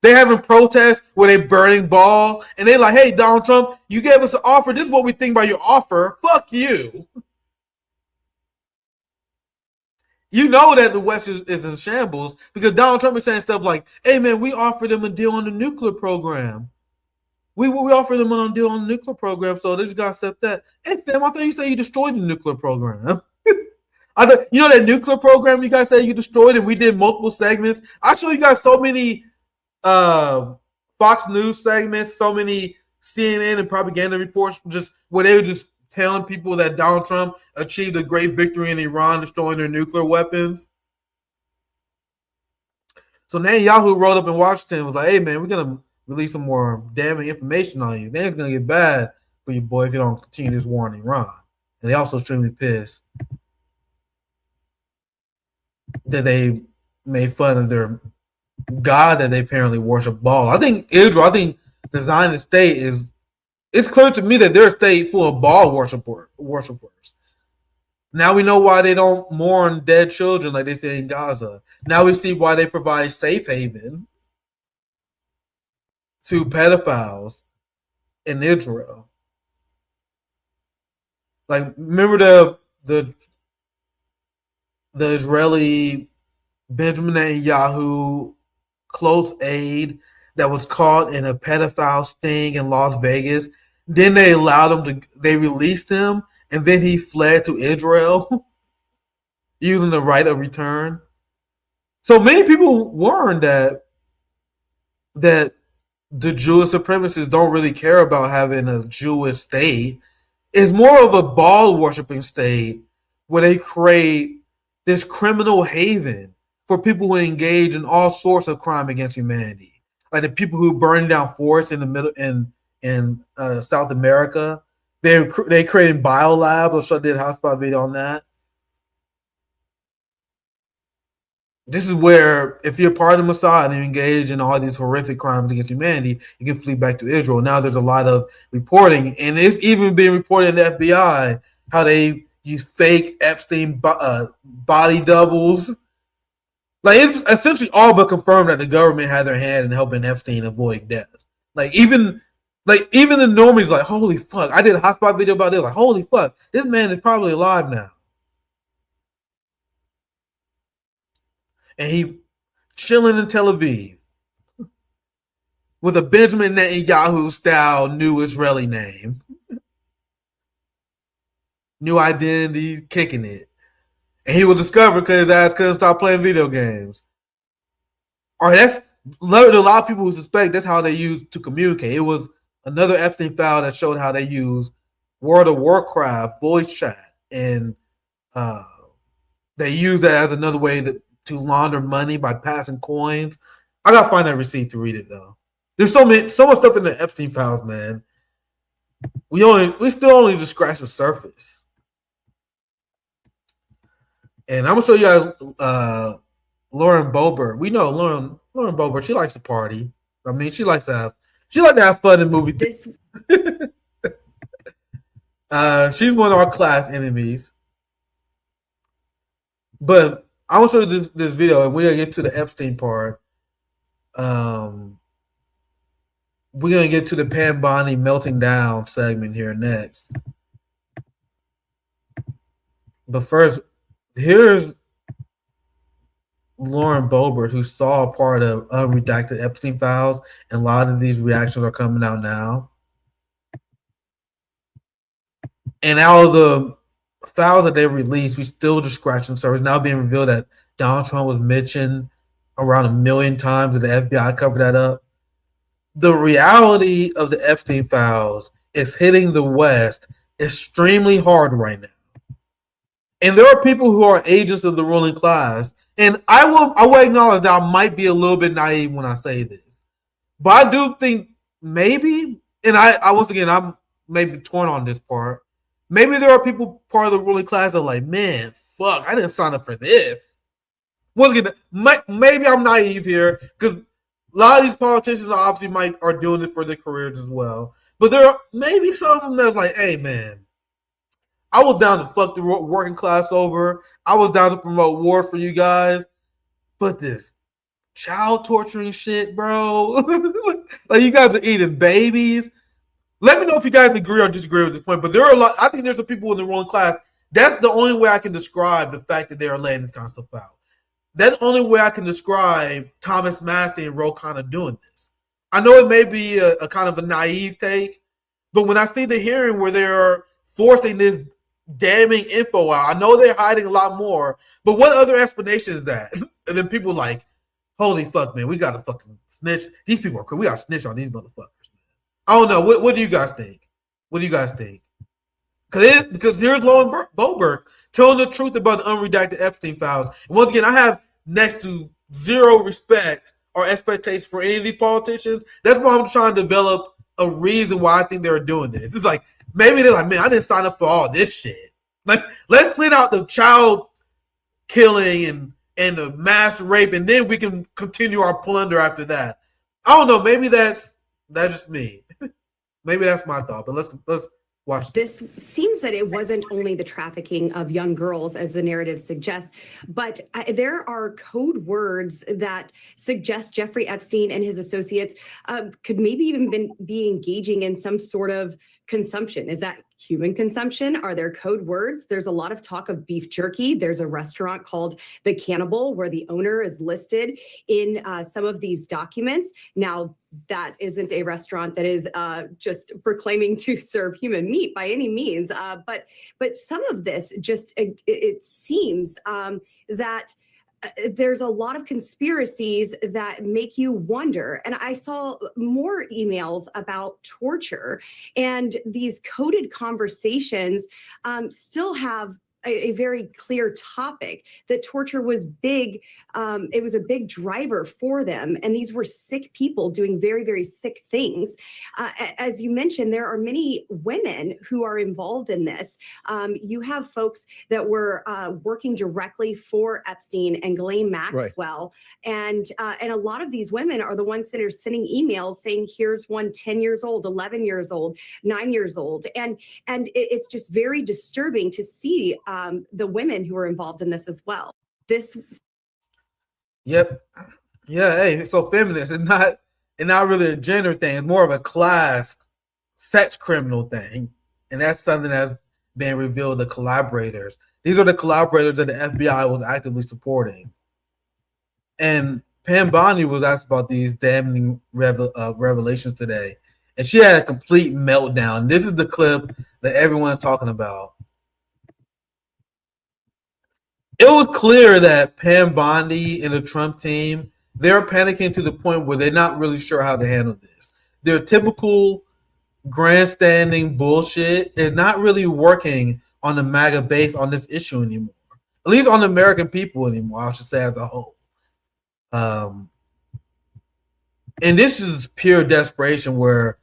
They having protests where they burning ball, and they like, hey, Donald Trump, you gave us an offer. This is what we think about your offer. Fuck you. You know that the West is in shambles because Donald Trump is saying stuff like, hey, man, we offered them a deal on the nuclear program. We offered them a deal on the nuclear program, so they just got to accept that. Hey, fam, I thought you said you destroyed the nuclear program. You know that nuclear program you guys said you destroyed, and we did multiple segments? I show you guys so many Fox News segments, so many CNN and propaganda reports just where they were just telling people that Donald Trump achieved a great victory in Iran, destroying their nuclear weapons. So Netanyahu wrote up in Washington, was like, hey, man, we're going to release some more damning information on you. Then it's going to get bad for you, boy, if you don't continue this war in Iran. And they also extremely pissed that they made fun of their God that they apparently worship Baal. I think the Zionist state is, it's clear to me that they're a state full of Baal worshipers. Now we know why they don't mourn dead children like they say in Gaza. Now we see why they provide safe haven to pedophiles in Israel. Like, remember the Israeli Benjamin Netanyahu close aide that was caught in a pedophile sting in Las Vegas? Then they released him, and then he fled to Israel using the right of return. So many people warned that the Jewish supremacists don't really care about having a Jewish state. It's more of a Baal worshiping state where they create this criminal haven for people who engage in all sorts of crime against humanity. Like the people who burn down forests in the middle in South America. They created biolabs. I'll show you a hotspot video on that. This is where, if you're part of the Mossad and you engage in all these horrific crimes against humanity, you can flee back to Israel. Now there's a lot of reporting, and it's even being reported in the FBI how they use fake Epstein body doubles. Like, it's essentially all but confirmed that the government had their hand in helping Epstein avoid death. Even the normies, like, holy fuck. I did a hotspot video about this. Like, holy fuck, this man is probably alive now. And he chilling in Tel Aviv with a Benjamin Netanyahu style new Israeli name. New identity, kicking it. And he was discovered because his ass couldn't stop playing video games. All right, that's a lot of people who suspect that's how they use to communicate. It was another Epstein file that showed how they use World of Warcraft voice chat, and they use that as another way to launder money by passing coins. I gotta find that receipt to read it though. There's so much stuff in the Epstein files, man. We still only just scratched the surface. And I'm gonna show you guys Lauren Boebert. We know Lauren Boebert. She likes to party. I mean, she likes to have fun in movie theaters. She's one of our class enemies. But I want to show you this video, and we're gonna get to the Epstein part. We're gonna get to the Pam Bondi melting down segment here next. But first, here's Lauren Boebert, who saw part of unredacted Epstein files, and a lot of these reactions are coming out now. And out of the files that they released, we still just scratching the surface. Now being revealed that Donald Trump was mentioned around 1 million times, and the FBI covered that up. The reality of the Epstein files is hitting the West extremely hard right now. And there are people who are agents of the ruling class. And I will acknowledge that I might be a little bit naive when I say this. But I do think maybe, and I once again, I'm maybe torn on this part. Maybe there are people part of the ruling class that are like, man, fuck, I didn't sign up for this. Once again, maybe I'm naive here, because a lot of these politicians obviously are doing it for their careers as well. But there are maybe some of them that's like, hey, man, I was down to fuck the working class over. I was down to promote war for you guys. But this child torturing shit, bro. Like, you guys are eating babies. Let me know if you guys agree or disagree with this point. But there are I think there's some people in the ruling class. That's the only way I can describe the fact that they are letting this kind of stuff out. That's the only way I can describe Thomas Massey and Ro Khanna doing this. I know it may be a kind of a naive take, but when I see the hearing where they're forcing this damning info out, I know they're hiding a lot more, but what other explanation is that? And then people like, holy fuck, man, we gotta fucking snitch. These people are cool. We gotta snitch on these motherfuckers, man. I don't know. What do you guys think? What do you guys think? Because here's Lauren Boebert telling the truth about the unredacted Epstein files. And once again, I have next to zero respect or expectation for any of these politicians. That's why I'm trying to develop a reason why I think they're doing this. It's like, maybe they're like, man, I didn't sign up for all this shit. Like, let's clean out the child killing and the mass rape, and then we can continue our plunder after that. I don't know. Maybe that's just me. Maybe that's my thought. But let's watch this. Seems that it wasn't only the trafficking of young girls, as the narrative suggests, but there are code words that suggest Jeffrey Epstein and his associates could maybe even be engaging in some sort of consumption. Is that human consumption? Are there code words? There's a lot of talk of beef jerky. There's a restaurant called The Cannibal where the owner is listed in some of these documents. Now, that isn't a restaurant that is just proclaiming to serve human meat by any means. But some of this just, it seems that there's a lot of conspiracies that make you wonder. And I saw more emails about torture, and these coded conversations still have a very clear topic that torture was big. It was a big driver for them. And these were sick people doing very, very sick things. As you mentioned, there are many women who are involved in this. You have folks that were working directly for Epstein and Ghislaine Maxwell. Right. And a lot of these women are the ones that are sending emails saying, here's one 10 years old, 11 years old, 9 years old. And it's just very disturbing to see the women who are involved in this as well. Yep. Yeah. Hey, so feminist is not really a gender thing. It's more of a class, sex criminal thing, and that's something that's been revealed. The collaborators. These are the collaborators that the FBI was actively supporting. And Pam Bondi was asked about these damning revelations today, and she had a complete meltdown. This is the clip that everyone's talking about. It was clear that Pam Bondi and the Trump team, they're panicking to the point where they're not really sure how to handle this. They're typical grandstanding bullshit is not really working on the MAGA base on this issue anymore. At least on the American people anymore, I should say as a whole. And this is pure desperation where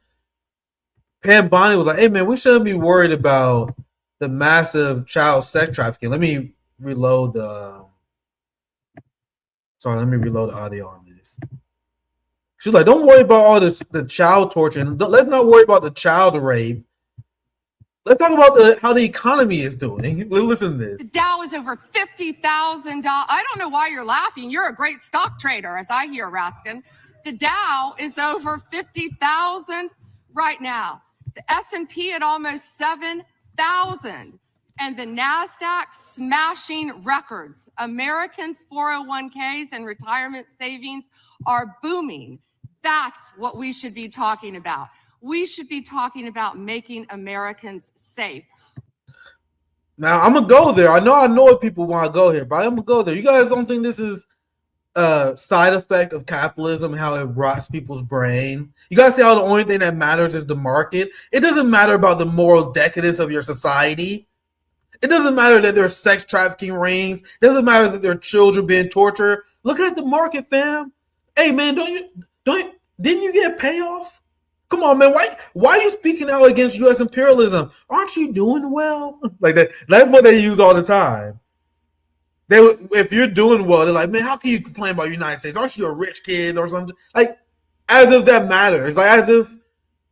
Pam Bondi was like, hey man, we shouldn't be worried about the massive child sex trafficking. Let me reload the audio on this. She's like, don't worry about all this, the child torture, and let's not worry about the child rape. Let's talk about how the economy is doing. Listen to this. The Dow is over $50,000. I don't know why you're laughing. You're a great stock trader, as I hear, Raskin. The Dow is over 50,000 right now. The S&P at almost 7,000. And the NASDAQ smashing records. Americans' 401ks and retirement savings are booming. That's what we should be talking about. We should be talking about making Americans safe. Now, I'm going to go there. I know people want to go here, but I'm going to go there. You guys don't think this is a side effect of capitalism, how it rots people's brain? You guys see how the only thing that matters is the market? It doesn't matter about the moral decadence of your society. It doesn't matter that there's sex trafficking rings. It doesn't matter that there are children being tortured. Look at the market, fam. Hey, man, didn't you get payoff? Come on, man. Why are you speaking out against U.S. imperialism? Aren't you doing well? Like that. That's what they use all the time. If you're doing well, they're like, man, how can you complain about the United States? Aren't you a rich kid or something? Like, as if that matters. Like, as if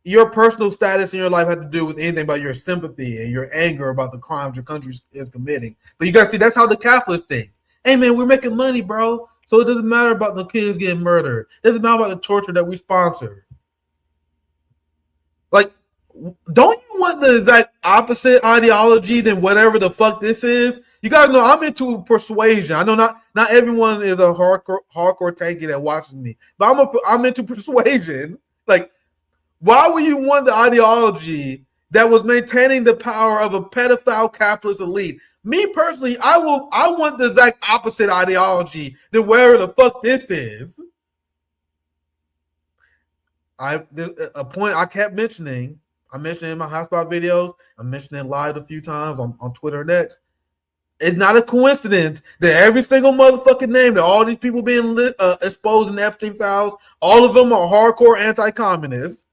your personal status in your life had to do with anything about your sympathy and your anger about the crimes your country is committing. But you guys see, that's how the capitalists think. Hey, man, we're making money, bro. So it doesn't matter about the kids getting murdered. It doesn't matter about the torture that we sponsor. Like, don't you want the exact opposite ideology than whatever the fuck this is? You gotta know I'm into persuasion. I know not everyone is a hardcore tanky that watches me, but I'm into persuasion. Like, why would you want the ideology that was maintaining the power of a pedophile capitalist elite? Me personally, I want the exact opposite ideology than wherever the fuck this is. A point I kept mentioning. I mentioned it in my hotspot videos. I mentioned it live a few times on Twitter and X. It's not a coincidence that every single motherfucking name that all these people being exposed in the Epstein files, all of them are hardcore anti-communists.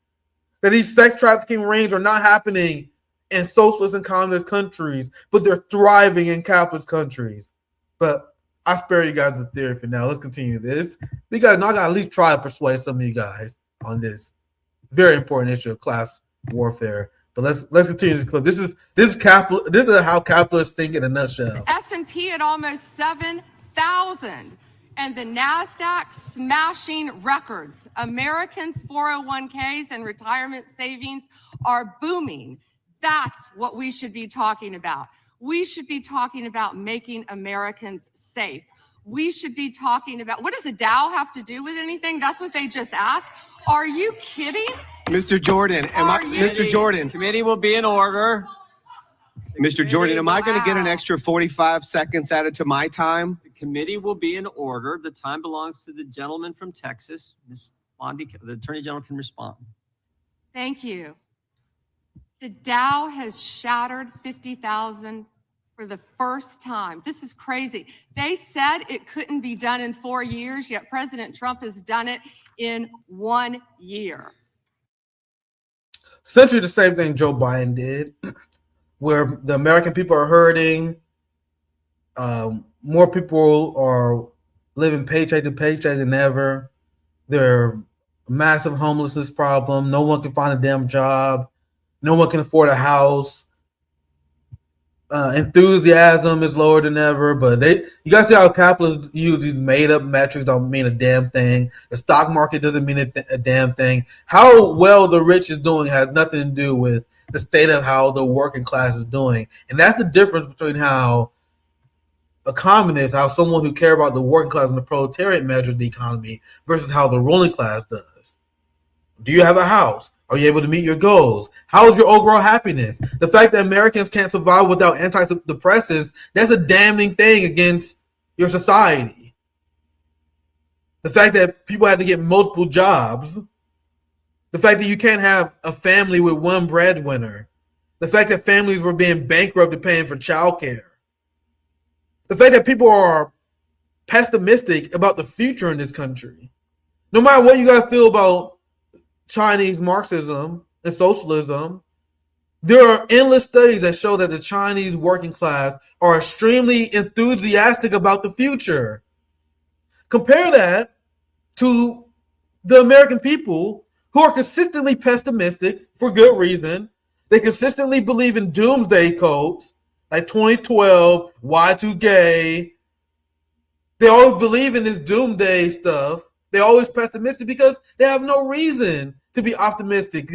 That these sex trafficking rings are not happening in socialist and communist countries, but they're thriving in capitalist countries. But I spare you guys the theory for now. Let's continue this. You guys know I gotta at least try to persuade some of you guys on this very important issue of class warfare. But let's continue this clip. This is how capitalists think in a nutshell. S&P at almost 7,000. And the NASDAQ smashing records. Americans' 401ks and retirement savings are booming. That's what we should be talking about. We should be talking about making Americans safe. We should be talking about, what does a Dow have to do with anything? That's what they just asked. Are you kidding? Mr. Jordan, Mr. Jordan. Committee will be in order. Mr. Jordan, am I going to get an extra 45 seconds added to my time? The committee will be in order. The time belongs to the gentleman from Texas. Ms. Bondi, the Attorney General can respond. Thank you. The Dow has shattered 50,000 for the first time. This is crazy. They said it couldn't be done in 4 years, yet President Trump has done it in 1 year. Essentially the same thing Joe Biden did, where the American people are hurting. More people are living paycheck to paycheck than ever. There's a massive homelessness problem. No one can find a damn job. No one can afford a house. Enthusiasm is lower than ever, but you guys see how capitalists use these made-up metrics don't mean a damn thing. The stock market doesn't mean a damn thing. How well the rich is doing has nothing to do with the state of how the working class is doing. And that's the difference between how a communist, how someone who cares about the working class and the proletariat measures the economy versus how the ruling class does. Do you have a house? Are you able to meet your goals? How is your overall happiness? The fact that Americans can't survive without antidepressants, that's a damning thing against your society. The fact that people had to get multiple jobs The fact that you can't have a family with one breadwinner. The fact that families were being bankrupted paying for childcare. The fact that people are pessimistic about the future in this country. No matter what you guys feel about Chinese Marxism and socialism, there are endless studies that show that the Chinese working class are extremely enthusiastic about the future. Compare that to the American people who are consistently pessimistic for good reason. They consistently believe in doomsday codes like 2012, Y2K. They always believe in this doomsday stuff. They're always pessimistic because they have no reason to be optimistic.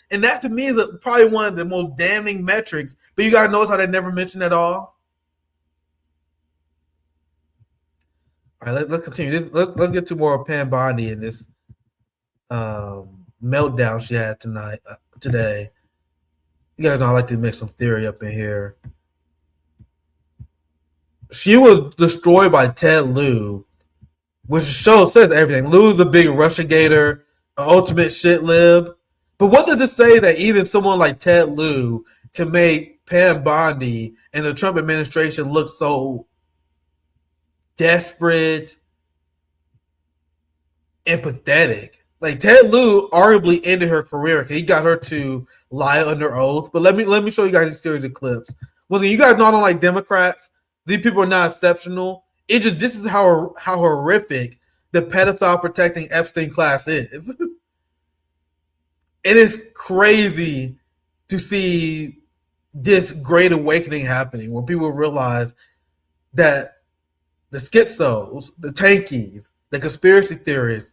And that to me is probably one of the most damning metrics. But you guys notice how they never mention at all? All right, let's continue. Let's get to more Pam Bondi in this meltdown she had today. You guys know I like to mix some theory up in here. She was destroyed by Ted Lieu, which says everything. Liu's the big Russiagator, an ultimate shit lib. But what does it say that even someone like Ted Lieu can make Pam Bondi and the Trump administration look so desperate and pathetic? Like, Ted Lieu arguably ended her career because he got her to lie under oath. But let me show you guys a series of clips. Once again, you guys know I don't like Democrats. These people are not exceptional. This is how horrific the pedophile protecting Epstein class is. It is crazy to see this great awakening happening when people realize that the schizos, the tankies, the conspiracy theorists,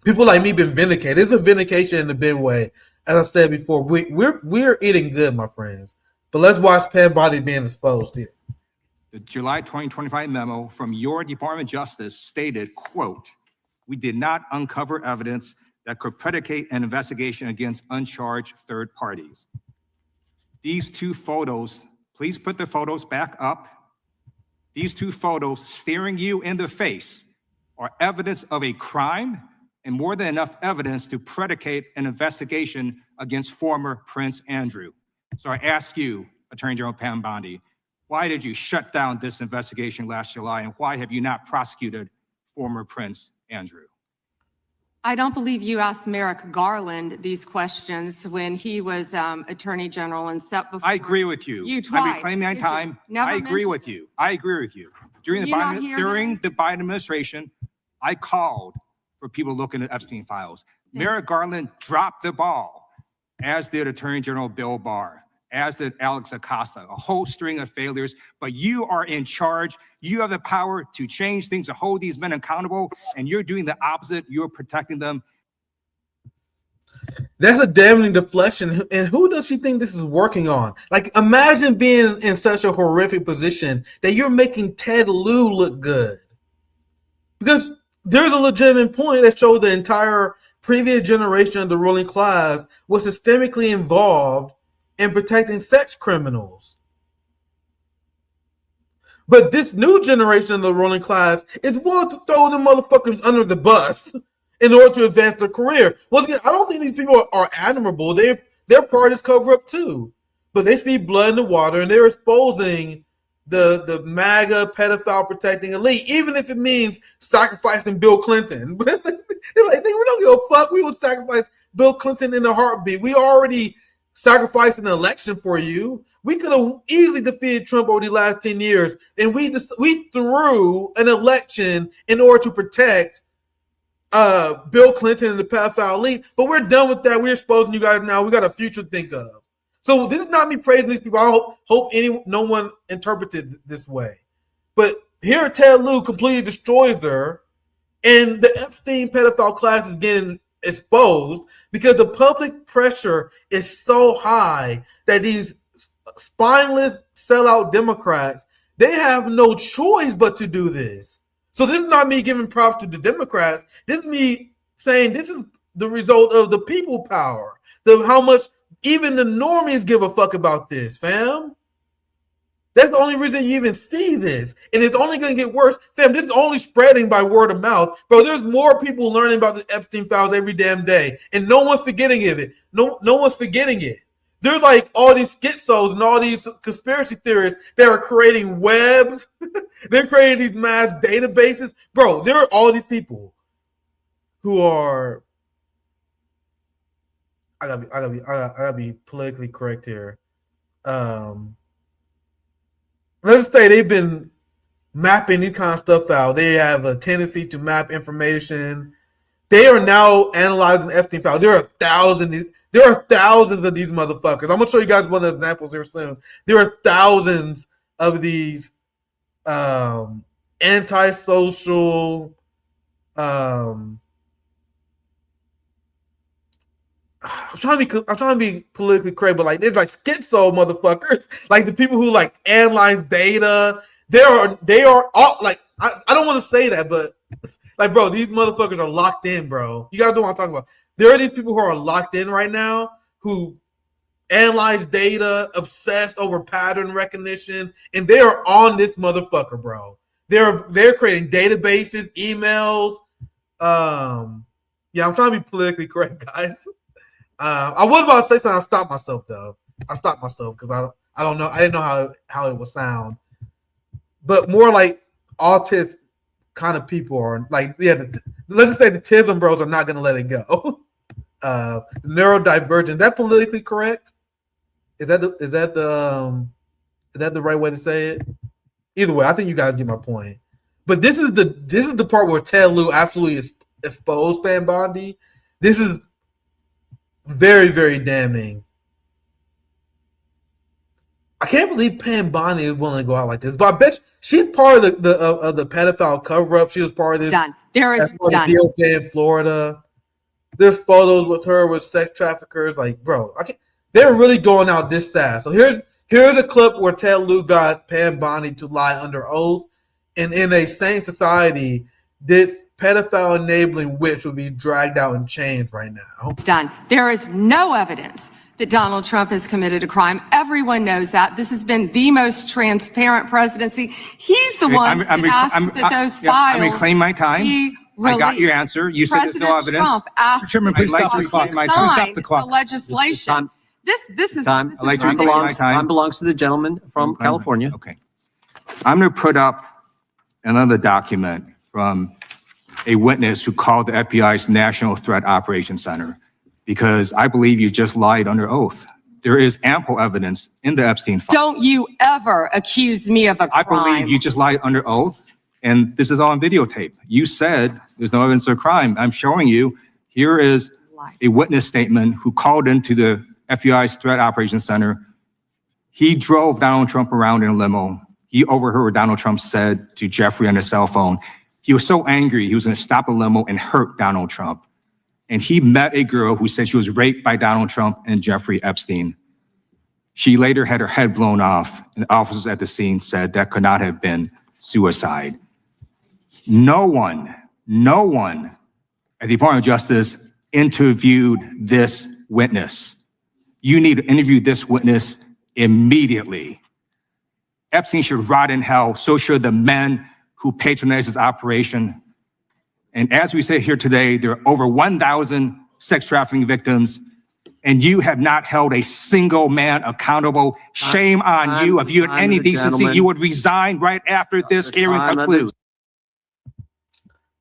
people like me been vindicated. It's a vindication in a big way. As I said before, we're eating good, my friends. But let's watch Pam Bondi being exposed here. The July 2025 memo from your Department of Justice stated, quote, "We did not uncover evidence that could predicate an investigation against uncharged third parties." These two photos, please put the photos back up. These two photos staring you in the face are evidence of a crime and more than enough evidence to predicate an investigation against former Prince Andrew. So I ask you, Attorney General Pam Bondi, why did you shut down this investigation last July, and why have you not prosecuted former Prince Andrew? I don't believe you asked Merrick Garland these questions when he was Attorney General and set before. I agree with you. You twice. I'm reclaiming my time. I agree with you. I agree with you. During the Biden administration, I called for people looking at Epstein files. Merrick Garland dropped the ball, as did Attorney General Bill Barr, as did Alex Acosta, a whole string of failures. But you are in charge. You have the power to change things, to hold these men accountable, and you're doing the opposite. You're protecting them. That's a damning deflection. And who does she think this is working on? Like, imagine being in such a horrific position that you're making Ted Lieu look good. Because there's a legitimate point that showed the entire previous generation of the ruling class was systemically involved in protecting sex criminals. But this new generation of the ruling class is willing to throw the motherfuckers under the bus in order to advance their career. Once again, I don't think these people are admirable. Their part is cover up too. But they see blood in the water and they're exposing the MAGA pedophile protecting elite, even if it means sacrificing Bill Clinton. They're like, we don't give a fuck. We would sacrifice Bill Clinton in a heartbeat. We already sacrificed an election for you. We could have easily defeated Trump over the last 10 years, and we threw an election in order to protect Bill Clinton and the pedophile elite. But we're done with that. We're exposing you guys now. We got a future to think of. So this is not me praising these people. I hope no one interpreted this way. But here Ted Lieu completely destroys her, and the Epstein pedophile class is getting exposed because the public pressure is so high that these spineless sellout Democrats, they have no choice but to do this. So this is not me giving props to the Democrats. This is me saying this is the result of the people power. How much even the normies give a fuck about this, fam. That's the only reason you even see this. And it's only going to get worse. Fam, this is only spreading by word of mouth. Bro, there's more people learning about the Epstein files every damn day. And no one's forgetting of it. No one's forgetting it. There's like all these schizos and all these conspiracy theorists that are creating webs. They're creating these mass databases. Bro, there are all these people who are... I gotta be politically correct here. Let's say they've been mapping these kind of stuff out. They have a tendency to map information. They are now analyzing the Epstein file. There are thousands of these motherfuckers. I'm gonna show you guys one of the examples here soon. There are thousands of these antisocial, I'm trying to be politically correct, but like they're like schizo motherfuckers, like the people who like analyze data. They are all like I don't want to say that, but like bro, these motherfuckers are locked in, bro. You guys know what I'm talking about. There are these people who are locked in right now who analyze data, obsessed over pattern recognition, and they are on this motherfucker, bro. They're creating databases, emails. Yeah, I'm trying to be politically correct, guys. I was about to say something. I stopped myself though. I stopped myself because I don't know. I didn't know how it would sound. But more like autist kind of people are like, yeah. Let's just say the Tism bros are not going to let it go. Neurodivergent. Is that politically correct? Is that the right way to say it? Either way, I think you guys get my point. But this is the part where Ted Lieu absolutely exposed Pam Bondi. This is very, very damning. I can't believe Pam Bondi is willing to go out like this. But I bet she's part of the pedophile cover-up. She was part of this. Done. There is done. DOJ in Florida. There's photos with her with sex traffickers. Like, bro, they're really going out this fast. So here's a clip where Ted Lieu got Pam Bondi to lie under oath. And in a sane society, this pedophile enabling witch would be dragged out in chains right now. It's done. There is no evidence that Donald Trump has committed a crime. Everyone knows that. This has been the most transparent presidency. He's the one that asked that those files. I'm reclaiming my time. I got your answer. You said there's no evidence. Trump asked Chairman, please stop the clock. Stop the clock. the legislation. This is Time belongs to the gentleman from California. Okay. I'm going to put up another document from a witness who called the FBI's National Threat Operations Center, because I believe you just lied under oath. There is ample evidence in the Epstein file. Don't you ever accuse me of a crime. I believe you just lied under oath, and this is on videotape. You said there's no evidence of crime. I'm showing you. Here is a witness statement who called into the FBI's Threat Operations Center. He drove Donald Trump around in a limo. He overheard what Donald Trump said to Jeffrey on his cell phone. He was so angry, he was going to stop a limo and hurt Donald Trump. And he met a girl who said she was raped by Donald Trump and Jeffrey Epstein. She later had her head blown off, and officers at the scene said that could not have been suicide. No one at the Department of Justice interviewed this witness. You need to interview this witness immediately. Epstein should rot in hell. So should the men who patronized his operation. And as we say here today, there are over 1,000 sex trafficking victims, and you have not held a single man accountable. Shame on you. If you had any decency, you would resign right after this hearing concludes.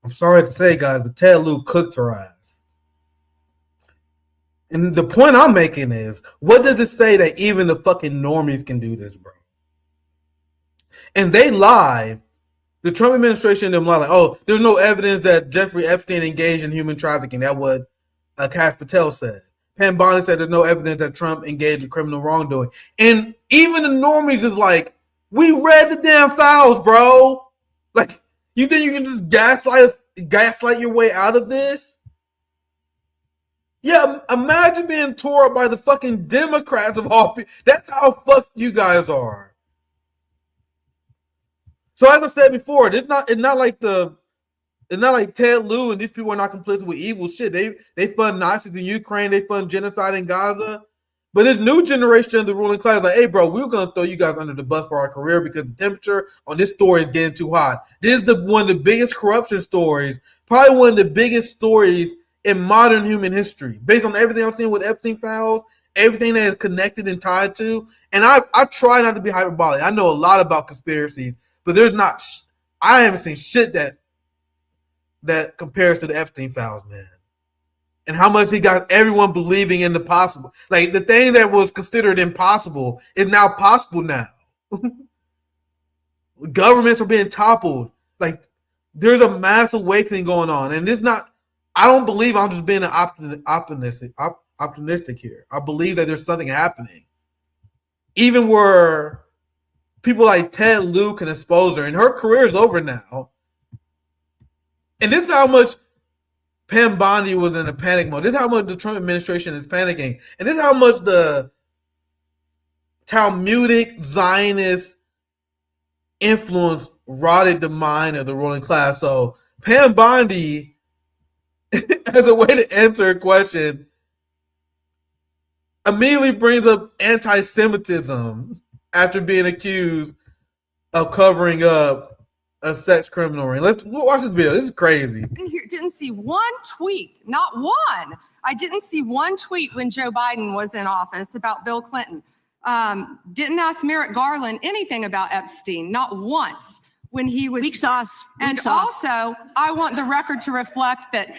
I'm sorry to say, guys, but Ted Lieu cooked her ass. And the point I'm making is, what does it say that even the fucking normies can do this, bro? And they lie. The Trump administration and them lie like, oh, there's no evidence that Jeffrey Epstein engaged in human trafficking. That's what Kash Patel said. Pam Bondi said there's no evidence that Trump engaged in criminal wrongdoing. And even the normies is like, we read the damn files, bro. Like, you think you can just gaslight your way out of this? Yeah, imagine being tore up by the fucking Democrats of all people. That's how fucked you guys are. So as I said before, it's not like Ted Lieu and these people are not complicit with evil shit. They fund Nazis in Ukraine, they fund genocide in Gaza. But this new generation of the ruling class, like, hey, bro, we're gonna throw you guys under the bus for our career because the temperature on this story is getting too hot. This is one of the biggest corruption stories, probably one of the biggest stories in modern human history, based on everything I've seen with Epstein files, everything that is connected and tied to. And I try not to be hyperbolic. I know a lot about conspiracies, but there's not. I haven't seen shit that compares to the Epstein files, man. And how much he got everyone believing in the possible. Like, the thing that was considered impossible is now possible now. Governments are being toppled. Like, there's a mass awakening going on. And I don't believe I'm just being optimistic here. I believe that there's something happening. Even where people like Ted Lieu can expose her, and her career is over now. And this is how much Pam Bondi was in a panic mode. This is how much the Trump administration is panicking. And this is how much the Talmudic Zionist influence rotted the mind of the ruling class. So Pam Bondi, as a way to answer a question, immediately brings up anti-Semitism after being accused of covering up a sex criminal ring. Let's watch this video. This is crazy. Didn't see one tweet, not one. I didn't see one tweet when Joe Biden was in office about Bill Clinton. Didn't ask Merrick Garland anything about Epstein, not once when he was. Weak sauce. Also, I want the record to reflect that,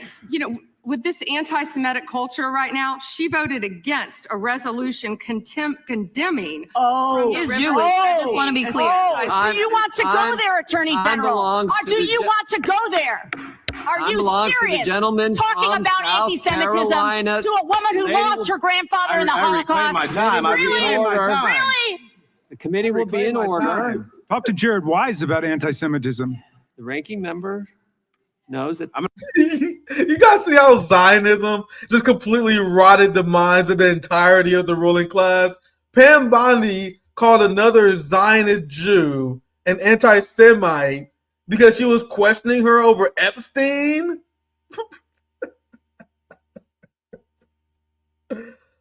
with this anti-Semitic culture right now, she voted against a resolution condemning. Is Jewish. I just want to be clear. Do you want to go there, Attorney General? Do you want to go there? Are you serious? Talking about anti-Semitism to a woman who lost her grandfather in the Holocaust? Really? The committee will be in order. Talk to Jared Wise about anti-Semitism. The ranking member knows that. You guys see how Zionism just completely rotted the minds of the entirety of the ruling class? Pam Bondi called another Zionist Jew an anti-Semite because she was questioning her over Epstein?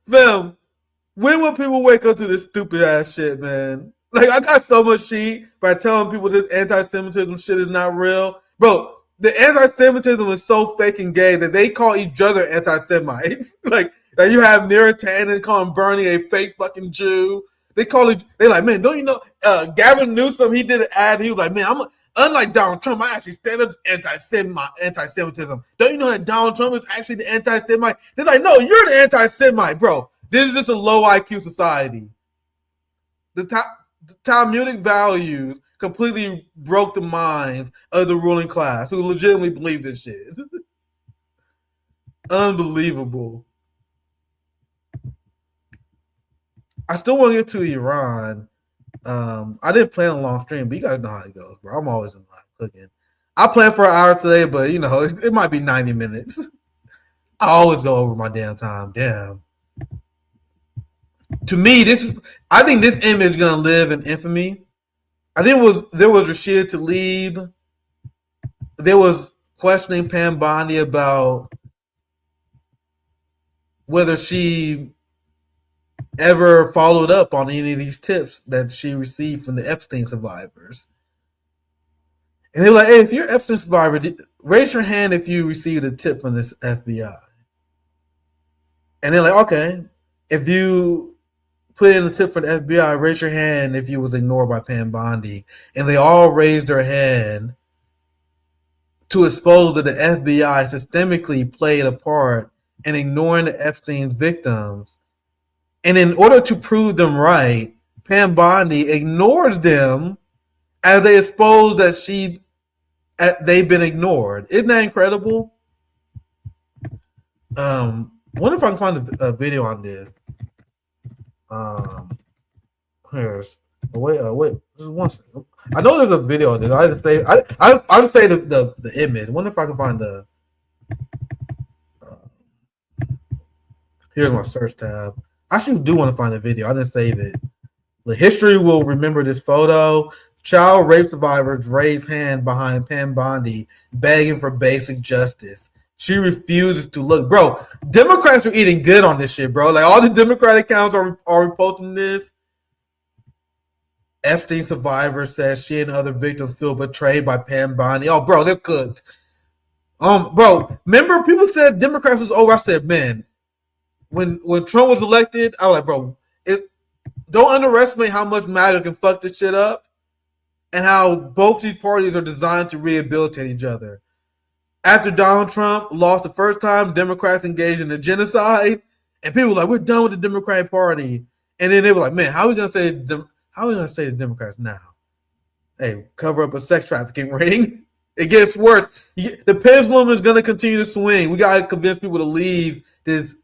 Fam, when will people wake up to this stupid ass shit, man? Like, I got so much shit by telling people this anti-Semitism shit is not real. Bro, the anti-Semitism is so fake and gay that they call each other anti-Semites. like you have Neera Tanden calling Bernie a fake fucking Jew. They like, man, don't you know? Gavin Newsom, he did an ad. He was like, man, unlike Donald Trump, I actually stand up to anti-Semitism. Don't you know that Donald Trump is actually the anti-Semite? They're like, no, you're the anti-Semite, bro. This is just a low IQ society. The Talmudic values completely broke the minds of the ruling class who legitimately believe this shit. Unbelievable. I still want to get to Iran. I didn't plan a long stream, but you guys know how it goes, bro. I'm always in live cooking. I planned for an hour today, but it might be 90 minutes. I always go over my damn time. Damn. To me, I think this image is gonna live in infamy. I think there was Rashida Tlaib. There was questioning Pam Bondi about whether she ever followed up on any of these tips that she received from the Epstein survivors. And they're like, hey, if you're an Epstein survivor, raise your hand if you received a tip from this FBI. And they're like, okay, if you put in a tip for the FBI, raise your hand if you was ignored by Pam Bondi. And they all raised their hand to expose that the FBI systemically played a part in ignoring the Epstein victims. And in order to prove them right, Pam Bondi ignores them as they expose that they've been ignored. Isn't that incredible? Wonder if I can find a video on this. Here's wait, just one second. I know there's a video on this. I just say I'll just say the image. Wonder if I can find the. Here's my search tab. I actually do want to find the video. I didn't save it. The history will remember this photo. Child rape survivors raise hand behind Pam Bondi, begging for basic justice. She refuses to look. Bro, Democrats are eating good on this shit, bro. Like, all the Democratic accounts are reposting this. Epstein survivor says she and other victims feel betrayed by Pam Bondi. Oh, bro, they're cooked. Bro, remember people said Democrats was over. I said, man, when Trump was elected, I was like, bro, don't underestimate how much MAGA can fuck this shit up and how both these parties are designed to rehabilitate each other. After Donald Trump lost the first time, Democrats engaged in a genocide, and people were like, we're done with the Democratic Party. And then they were like, man, how are we gonna say the Democrats now? Hey, cover up a sex trafficking ring. It gets worse. The pendulum is gonna continue to swing. We gotta convince people to leave this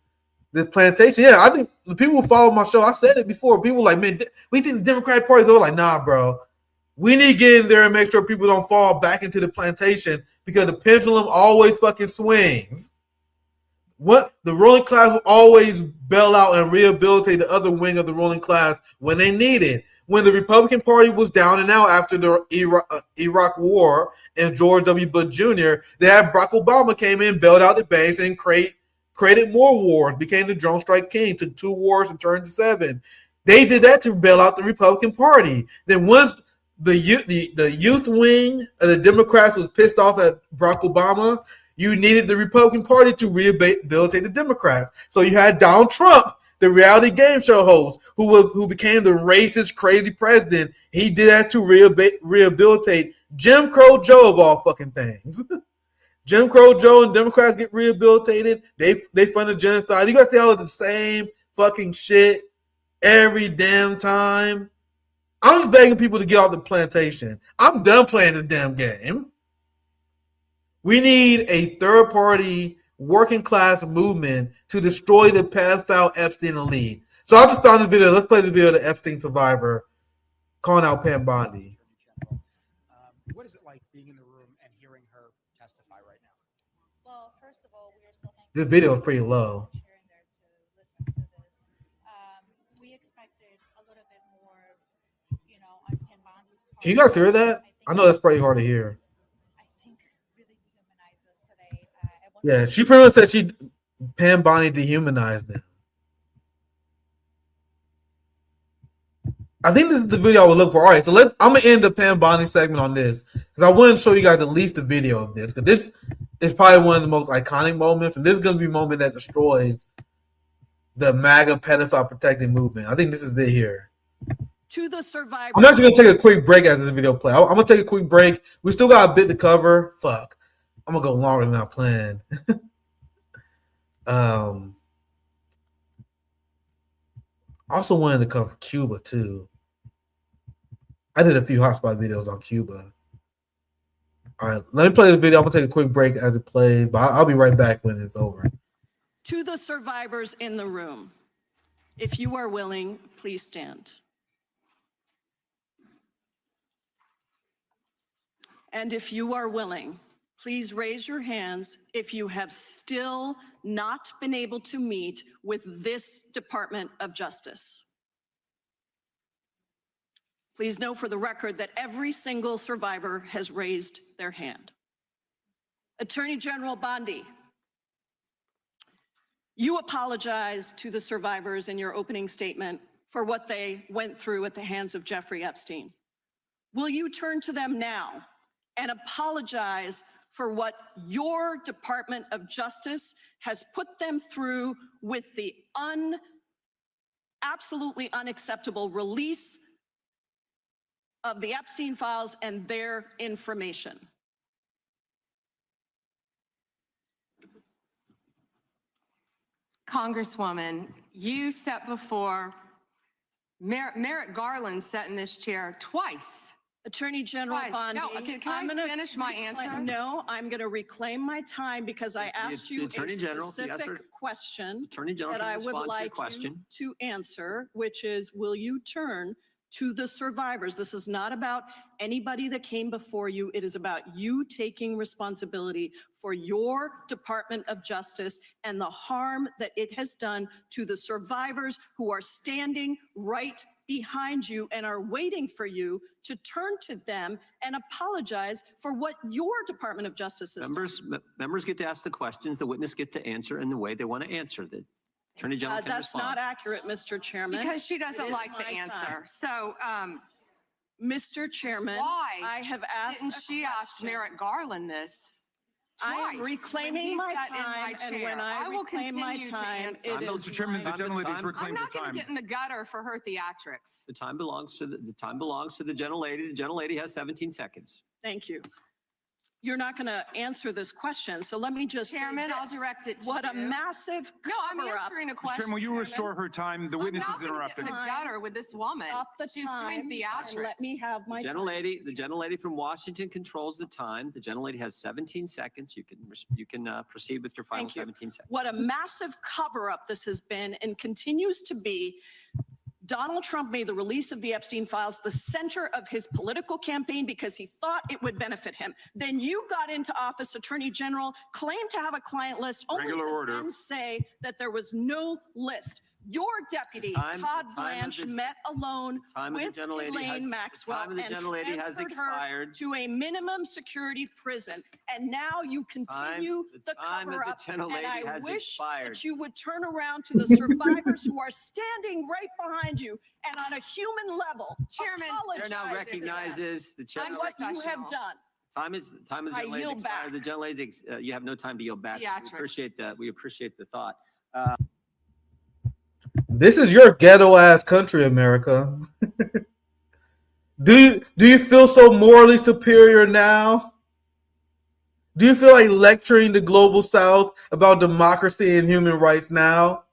plantation. Yeah, I think the people who follow my show, I said it before. People were like, man, we think the Democratic Party. They were like, nah, bro. We need to get in there and make sure people don't fall back into the plantation because the pendulum always fucking swings. What the ruling class will always bail out and rehabilitate the other wing of the ruling class when they need it. When the Republican Party was down and out after the Iraq War and George W. Bush Jr., they had Barack Obama came in, bailed out the banks, and created more wars, became the drone strike king, took 2 wars and turned to 7. They did that to bail out the Republican Party. Then once the youth wing of the Democrats was pissed off at Barack Obama, you needed the Republican Party to rehabilitate the Democrats. So you had Donald Trump, the reality game show host, who became the racist, crazy president. He did that to rehabilitate Jim Crow Joe of all fucking things. Jim Crow Joe and Democrats get rehabilitated. They fund a genocide. You guys see all of the same fucking shit every damn time. I'm just begging people to get off the plantation. I'm done playing this damn game. We need a third-party working class movement to destroy the pedophile Epstein elite. So I just found the video. Let's play the video of the Epstein survivor calling out Pam Bondi. What is it like being in the room and hearing her testify right now? Well, first of all, we are so thankful. This video is pretty low. We expected a little bit more, on Pam Bondi's part. Can you guys hear that? I know that's pretty hard to hear. I think really dehumanized us today. Yeah, she pretty much said Pam Bondi dehumanized them. I think this is the video I would look for. All right, so I'm gonna end the Pam Bondi segment on this because I want to show you guys at least a video of this because this is probably one of the most iconic moments, and this is gonna be a moment that destroys the MAGA pedophile protecting movement. I think this is it here. To the survivor. I'm actually gonna take a quick break after this video play. I'm gonna take a quick break. We still got a bit to cover. Fuck, I'm gonna go longer than I planned. Also wanted to cover Cuba too. I did a few hotspot videos on Cuba. All right, let me play the video. I'm gonna take a quick break as it plays, but I'll be right back when it's over. To the survivors in the room, if you are willing, please stand. And if you are willing, please raise your hands if you have still not been able to meet with this Department of Justice. Please know for the record that every single survivor has raised their hand. Attorney General Bondi, you apologized to the survivors in your opening statement for what they went through at the hands of Jeffrey Epstein. Will you turn to them now and apologize for what your Department of Justice has put them through with the absolutely unacceptable release of the Epstein files and their information? Congresswoman, you sat before Merrick Garland sat in this chair twice. Attorney General Bondi, No, can I finish my answer? No, I'm going to reclaim my time because I asked you a specific question that I would like you to answer, which is, will you turn to the survivors? This is not about anybody that came before you. It is about you taking responsibility for your Department of Justice and the harm that it has done to the survivors who are standing right behind you and are waiting for you to turn to them and apologize for what your Department of Justice has done. Members get to ask the questions, the witness gets to answer in the way they want to answer. The Attorney General can That's respond. not accurate, Mr. Chairman. Because she doesn't like the my answer. time. So, Mr. Chairman, why I have asked didn't she ask Merrick Garland this? I am reclaiming my time, and when I will reclaim my continue to time, answer. it is Mr. Chairman, the gentlelady has I'm reclaimed her not going time. to get in the gutter for her theatrics. The time belongs to the gentlelady. The gentlelady has 17 seconds. Thank you. You're not going to answer this question, so let me just Chairman, say I'll this. direct it to What a you. massive No, I'm cover-up. answering a Mr. question. Chairman, will you Chairman. restore her time? The witness is I'm not gonna interrupted. get in the gutter with this woman. Stop the She's time doing and theatrics. let me have my time. The gentlelady from Washington controls the time. The gentlelady has 17 seconds. You can proceed with your final Thank you. 17 seconds. What a massive cover-up this has been and continues to be. Donald Trump made the release of the Epstein files the center of his political campaign because he thought it would benefit him. Then you got into office, Attorney General, claimed to have a client list, only Regular to order. then say that there was no list. Your deputy, Todd Blanche, met alone with Ghislaine Maxwell and transferred her to a minimum security prison. And now you continue the cover-up. And I wish that you would turn around to the survivors who are standing right behind you and on a human level, Chairman, Chair now recognizes the chair. and what you have done. Time of the gentlelady yield expired. back. The gentlelady, you have no time to yield back. Theatrics. We appreciate that. We appreciate the thought. This is your ghetto ass country, America. Do you feel so morally superior now? Do you feel like lecturing the global South about democracy and human rights now?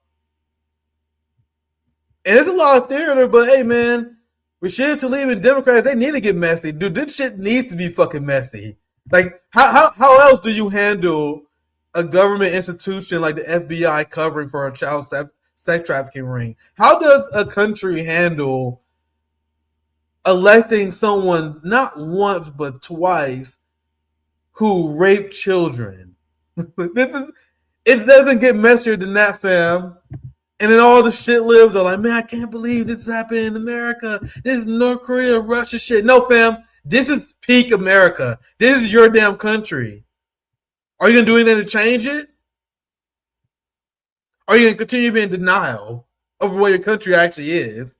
And it's a lot of theater, but hey, man, Rashid Tlaib and Democrats, they need to get messy. Dude, this shit needs to be fucking messy. Like, how else do you handle a government institution like the FBI covering for a child sex trafficking ring? How does a country handle electing someone not once but twice who raped children? It doesn't get messier than that, fam. And then all the shit lives are like, man, I can't believe this is happening in America. This is North Korea, Russia shit. No, fam, this is peak America. This is your damn country. Are you gonna do anything to change it? Or are you gonna continue to be in denial over what your country actually is?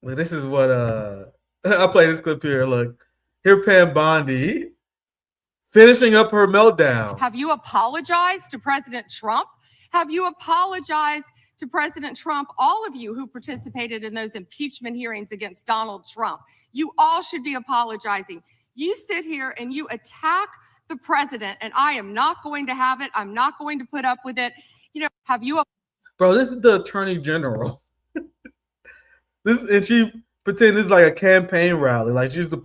Well, this is what I'll play this clip here. Look, here Pam Bondi finishing up her meltdown. Have you apologized to President Trump? Have you apologized to President Trump, all of you who participated in those impeachment hearings against Donald Trump? You all should be apologizing. You sit here and you attack the president, and I am not going to have it. I'm not going to put up with it. You know, have you? Bro, this is the Attorney General. And she pretends it's like a campaign rally. Like she's the.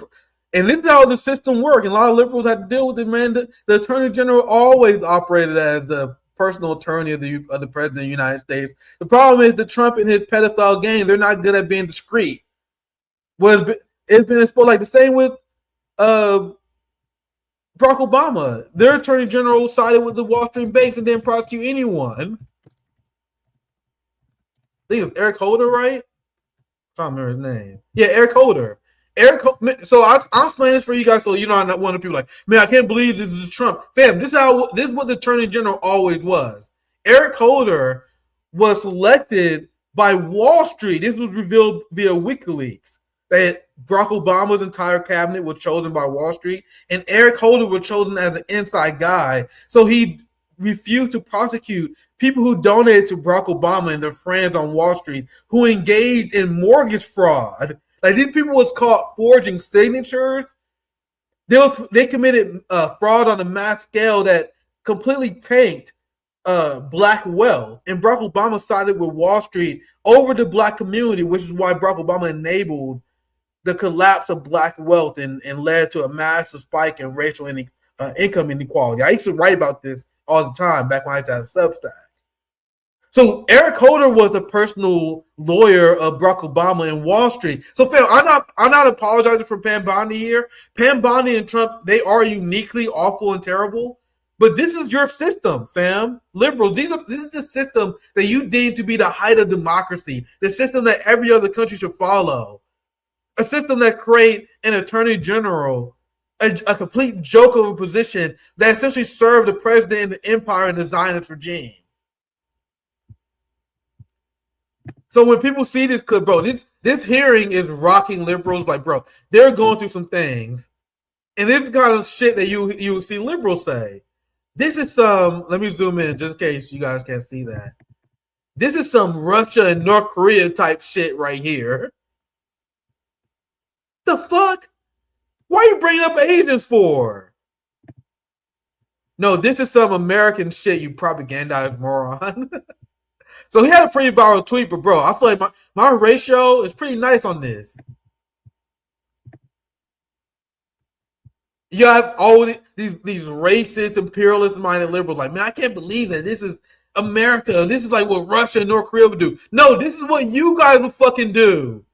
And this is how the system works. And a lot of liberals have to deal with it, man. The Attorney General always operated as the personal attorney of the President of the United States. The problem is that Trump and his pedophile gang, they're not good at being discreet. It's been exposed like the same with Barack Obama. Their Attorney General sided with the Wall Street banks and didn't prosecute anyone. I think it's Eric Holder, right? I'm trying to remember his name. Yeah, Eric Holder. So I'm explaining this for you guys, so you know I'm not one of the people like, man, I can't believe this is Trump. Fam, this is what the Attorney General always was. Eric Holder was selected by Wall Street. This was revealed via WikiLeaks. That Barack Obama's entire cabinet was chosen by Wall Street, and Eric Holder was chosen as an inside guy. So he refused to prosecute people who donated to Barack Obama and their friends on Wall Street who engaged in mortgage fraud. Like these people was caught forging signatures. They committed fraud on a mass scale that completely tanked black wealth. And Barack Obama sided with Wall Street over the black community, which is why Barack Obama enabled the collapse of black wealth and led to a massive spike in racial income inequality. I used to write about this all the time back when I had a Substack. So Eric Holder was the personal lawyer of Barack Obama in Wall Street. So fam, I'm not apologizing for Pam Bondi here. Pam Bondi and Trump, they are uniquely awful and terrible. But this is your system, fam. Liberals, this is the system that you deem to be the height of democracy, the system that every other country should follow. A system that creates an attorney general, a complete joke of a position that essentially served the president and the empire and the Zionist regime. So when people see this clip, bro, this hearing is rocking liberals. Like, bro, they're going through some things. And this kind of shit that you see liberals say. This is some, let me zoom in just in case you guys can't see that. This is some Russia and North Korea type shit right here. The fuck? Why are you bringing up Asians for? No, this is some American shit, you propagandized moron. So he had a pretty viral tweet, but bro, I feel like my ratio is pretty nice on this. You have all these racist, imperialist-minded liberals like, man, I can't believe that this is America. This is like what Russia and North Korea would do. No, this is what you guys would fucking do.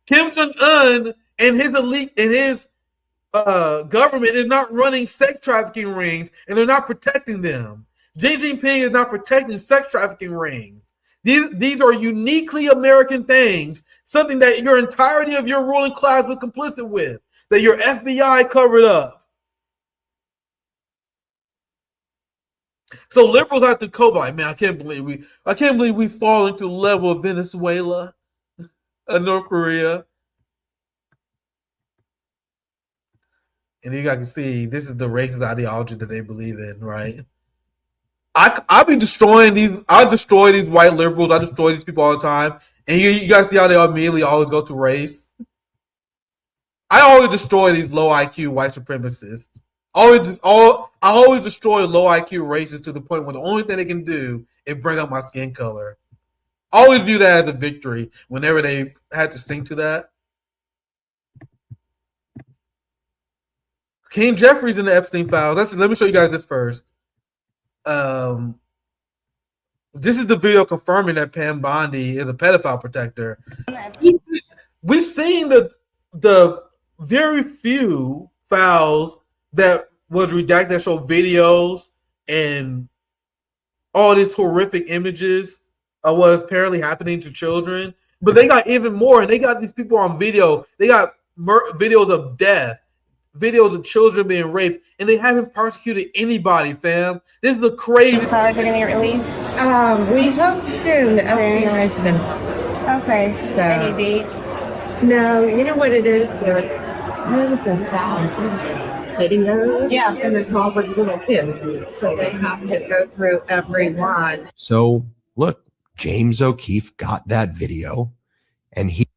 Kim Jong-un and his elite and his government is not running sex trafficking rings, and they're not protecting them. Xi Jinping is not protecting sex trafficking rings. These are uniquely American things, something that your entirety of your ruling class was complicit with, that your FBI covered up. So liberals have to cope like, man, I can't believe we fall into the level of Venezuela and North Korea. And you guys can see this is the racist ideology that they believe in, right? I be destroying these. I destroy these white liberals. I destroy these people all the time. And you guys see how they immediately always go to race. I always destroy these low IQ white supremacists. I always destroy low IQ racists to the point where the only thing they can do is bring up my skin color. I always view that as a victory whenever they had to sing to that. King Jeffries in the Epstein files. Let me show you guys this first. This is the video confirming that Pam Bondi is a pedophile protector. We've seen the very few files that was redacted that show videos and all these horrific images of what is apparently happening to children. But they got even more, and they got these people on video. They got videos of death, videos of children being raped, and they haven't persecuted anybody, fam. This is the craziest. Are they going to get released? We hope soon. The FBI has been. Okay. So. Any dates? No, you know what it is? There are tons of thousands of videos. Yeah. And it's all with little kids. So they have to go through every one. So look, James O'Keefe got that video, and he.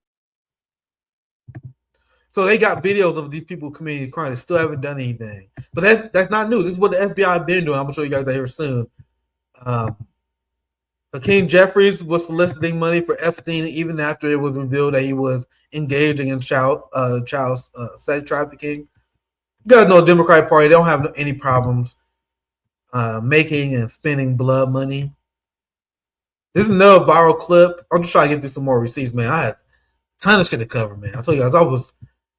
So they got videos of these people committing crimes. They still haven't done anything. But that's not new. This is what the FBI have been doing. I'm going to show you guys that here soon. Hakeem Jeffries was soliciting money for Epstein even after it was revealed that he was engaging in child sex trafficking. You guys know the Democratic Party, they don't have any problems making and spending blood money. This is another viral clip. I'm just trying to get through some more receipts, man. I had a ton of shit to cover, man. I told you guys I was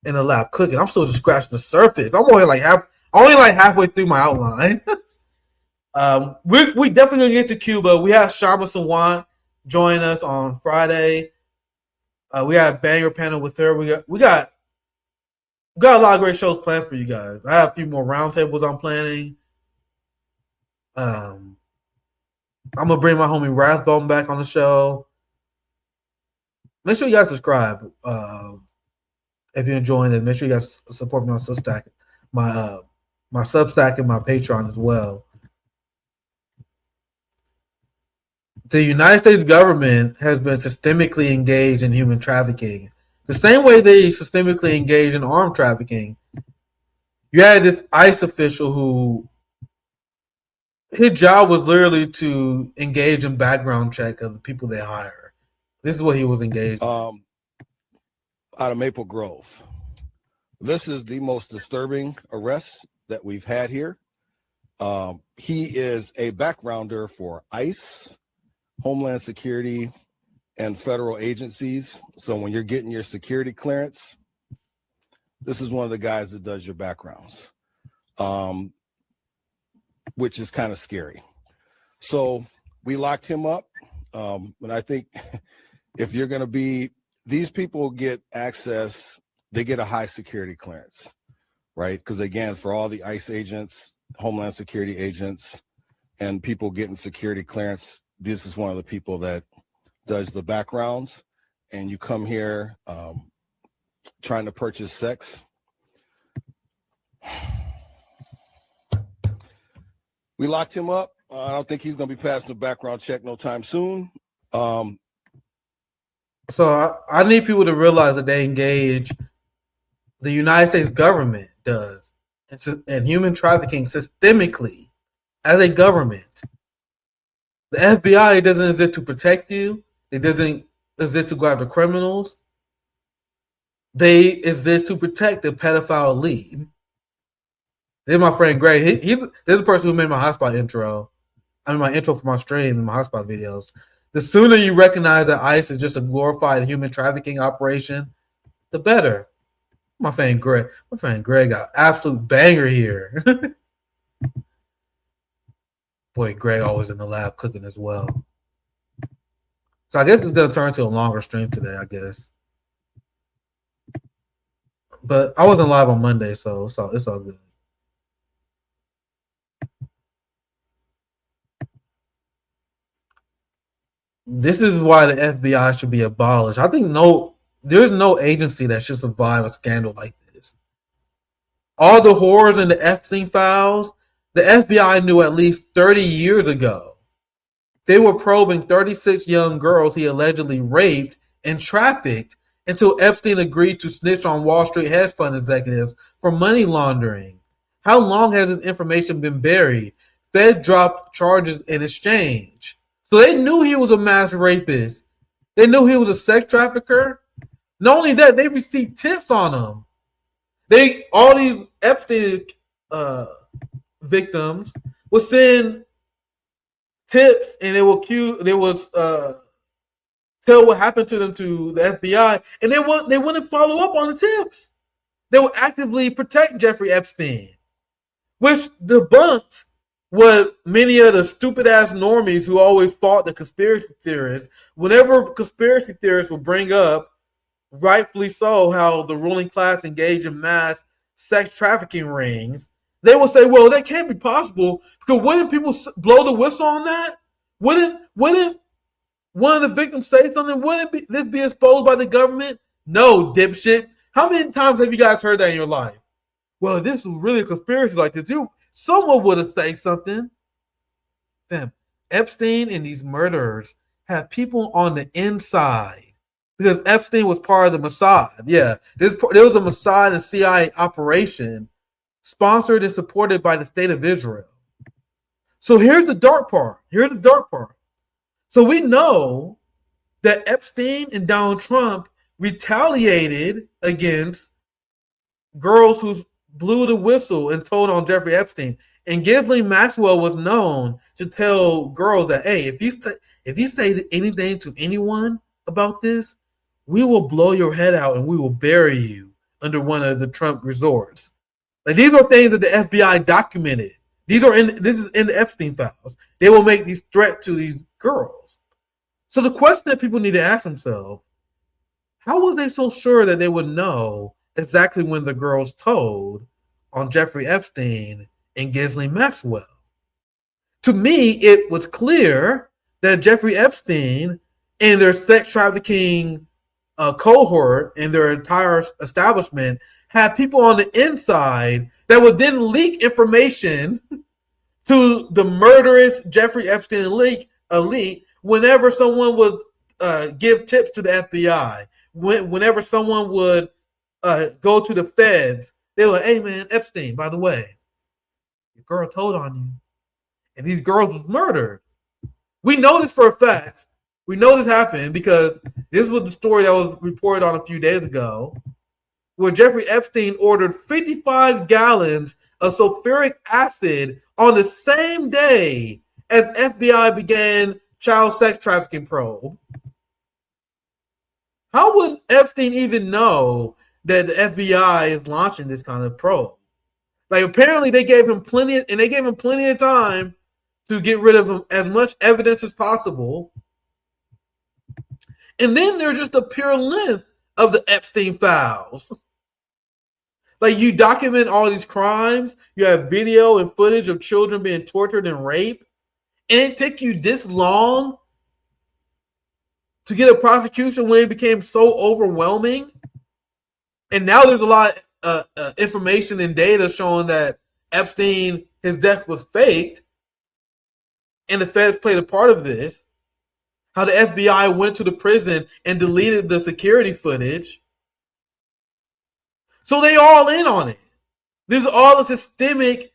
in the lab cooking. I'm still just scratching the surface. I'm only halfway through my outline. We definitely gonna get to Cuba. We have Sharma Sawant join us on Friday. We got a banger panel with her. We got a lot of great shows planned for you guys. I have a few more roundtables I'm planning. I'm gonna bring my homie Rathbone back on the show. Make sure you guys subscribe. If you're enjoying it, make sure you guys support me on Substack, my Substack and my Patreon as well. The United States government has been systemically engaged in human trafficking, the same way they systemically engaged in armed trafficking. You had this ICE official who his job was literally to engage in background check of the people they hire. This is what he was engaged in. Out of Maple Grove. This is the most disturbing arrest that we've had here. He is a backgrounder for ICE, Homeland Security, and federal agencies. So when you're getting your security clearance, this is one of the guys that does your backgrounds. which is kind of scary. So we locked him up. And I think if you're going to be, these people get access, they get a high security clearance, right? Because again, for all the ICE agents, Homeland Security agents, and people getting security clearance, this is one of the people that does the backgrounds. And you come here trying to purchase sex. We locked him up. I don't think he's going to be passing the background check no time soon. So I need people to realize that they engage, the United States government does, in human trafficking systemically as a government. The FBI doesn't exist to protect you. It doesn't exist to go after criminals. They exist to protect the pedophile elite. This is my friend Greg. This is the person who made my hotspot intro. I mean, my intro for my stream and my hotspot videos. The sooner you recognize that ICE is just a glorified human trafficking operation, the better. My friend Greg got absolute banger here. Boy, Greg always in the lab cooking as well. So I guess it's gonna turn into a longer stream today, I guess. But I wasn't live on Monday, so it's all good. This is why the FBI should be abolished. I think there's no agency that should survive a scandal like this. All the horrors in the Epstein files, the FBI knew at least 30 years ago. They were probing 36 young girls he allegedly raped and trafficked until Epstein agreed to snitch on Wall Street hedge fund executives for money laundering. How long has this information been buried? Fed dropped charges in exchange. So they knew he was a mass rapist. They knew he was a sex trafficker. Not only that, they received tips on him. All these Epstein victims would send tips, and they would tell what happened to them to the FBI, and they wouldn't follow up on the tips. They would actively protect Jeffrey Epstein, which debunks what many of the stupid ass normies who always fought the conspiracy theorists, whenever conspiracy theorists would bring up, rightfully so, how the ruling class engaged in mass sex trafficking rings, they will say, well, that can't be possible, because wouldn't people blow the whistle on that? Wouldn't one of the victims say something? Wouldn't this be exposed by the government? No, dipshit. How many times have you guys heard that in your life? Well, this was really a conspiracy like this. Someone would have said something. Fam, Epstein and these murderers have people on the inside, because Epstein was part of the Mossad. Yeah, there was a Mossad and CIA operation sponsored and supported by the state of Israel. So here's the dark part. So we know that Epstein and Donald Trump retaliated against girls who blew the whistle and told on Jeffrey Epstein. And Ghislaine Maxwell was known to tell girls that, hey, if you say anything to anyone about this, we will blow your head out and we will bury you under one of the Trump resorts. Like, these are things that the FBI documented. This is in the Epstein files. They will make these threats to these girls. So the question that people need to ask themselves, how was they so sure that they would know exactly when the girls told on Jeffrey Epstein and Ghislaine Maxwell? To me, it was clear that Jeffrey Epstein and their sex trafficking cohort and their entire establishment had people on the inside that would then leak information to the murderous Jeffrey Epstein elite whenever someone would give tips to the FBI. Whenever someone would go to the feds, they were like, hey man, Epstein, by the way, your girl told on you. And these girls was murdered. We know this for a fact. We know this happened because this was the story that was reported on a few days ago, where Jeffrey Epstein ordered 55 gallons of sulfuric acid on the same day as FBI began child sex trafficking probe. How would Epstein even know that the FBI is launching this kind of probe? Like apparently they gave him plenty of time to get rid of as much evidence as possible. And then there's just the pure length of the Epstein files. Like you document all these crimes, you have video and footage of children being tortured and raped, and it took you this long to get a prosecution when it became so overwhelming. And now there's a lot of information and data showing that Epstein, his death was faked, and the feds played a part of this. How the FBI went to the prison and deleted the security footage. So they all in on it. This is all a systemic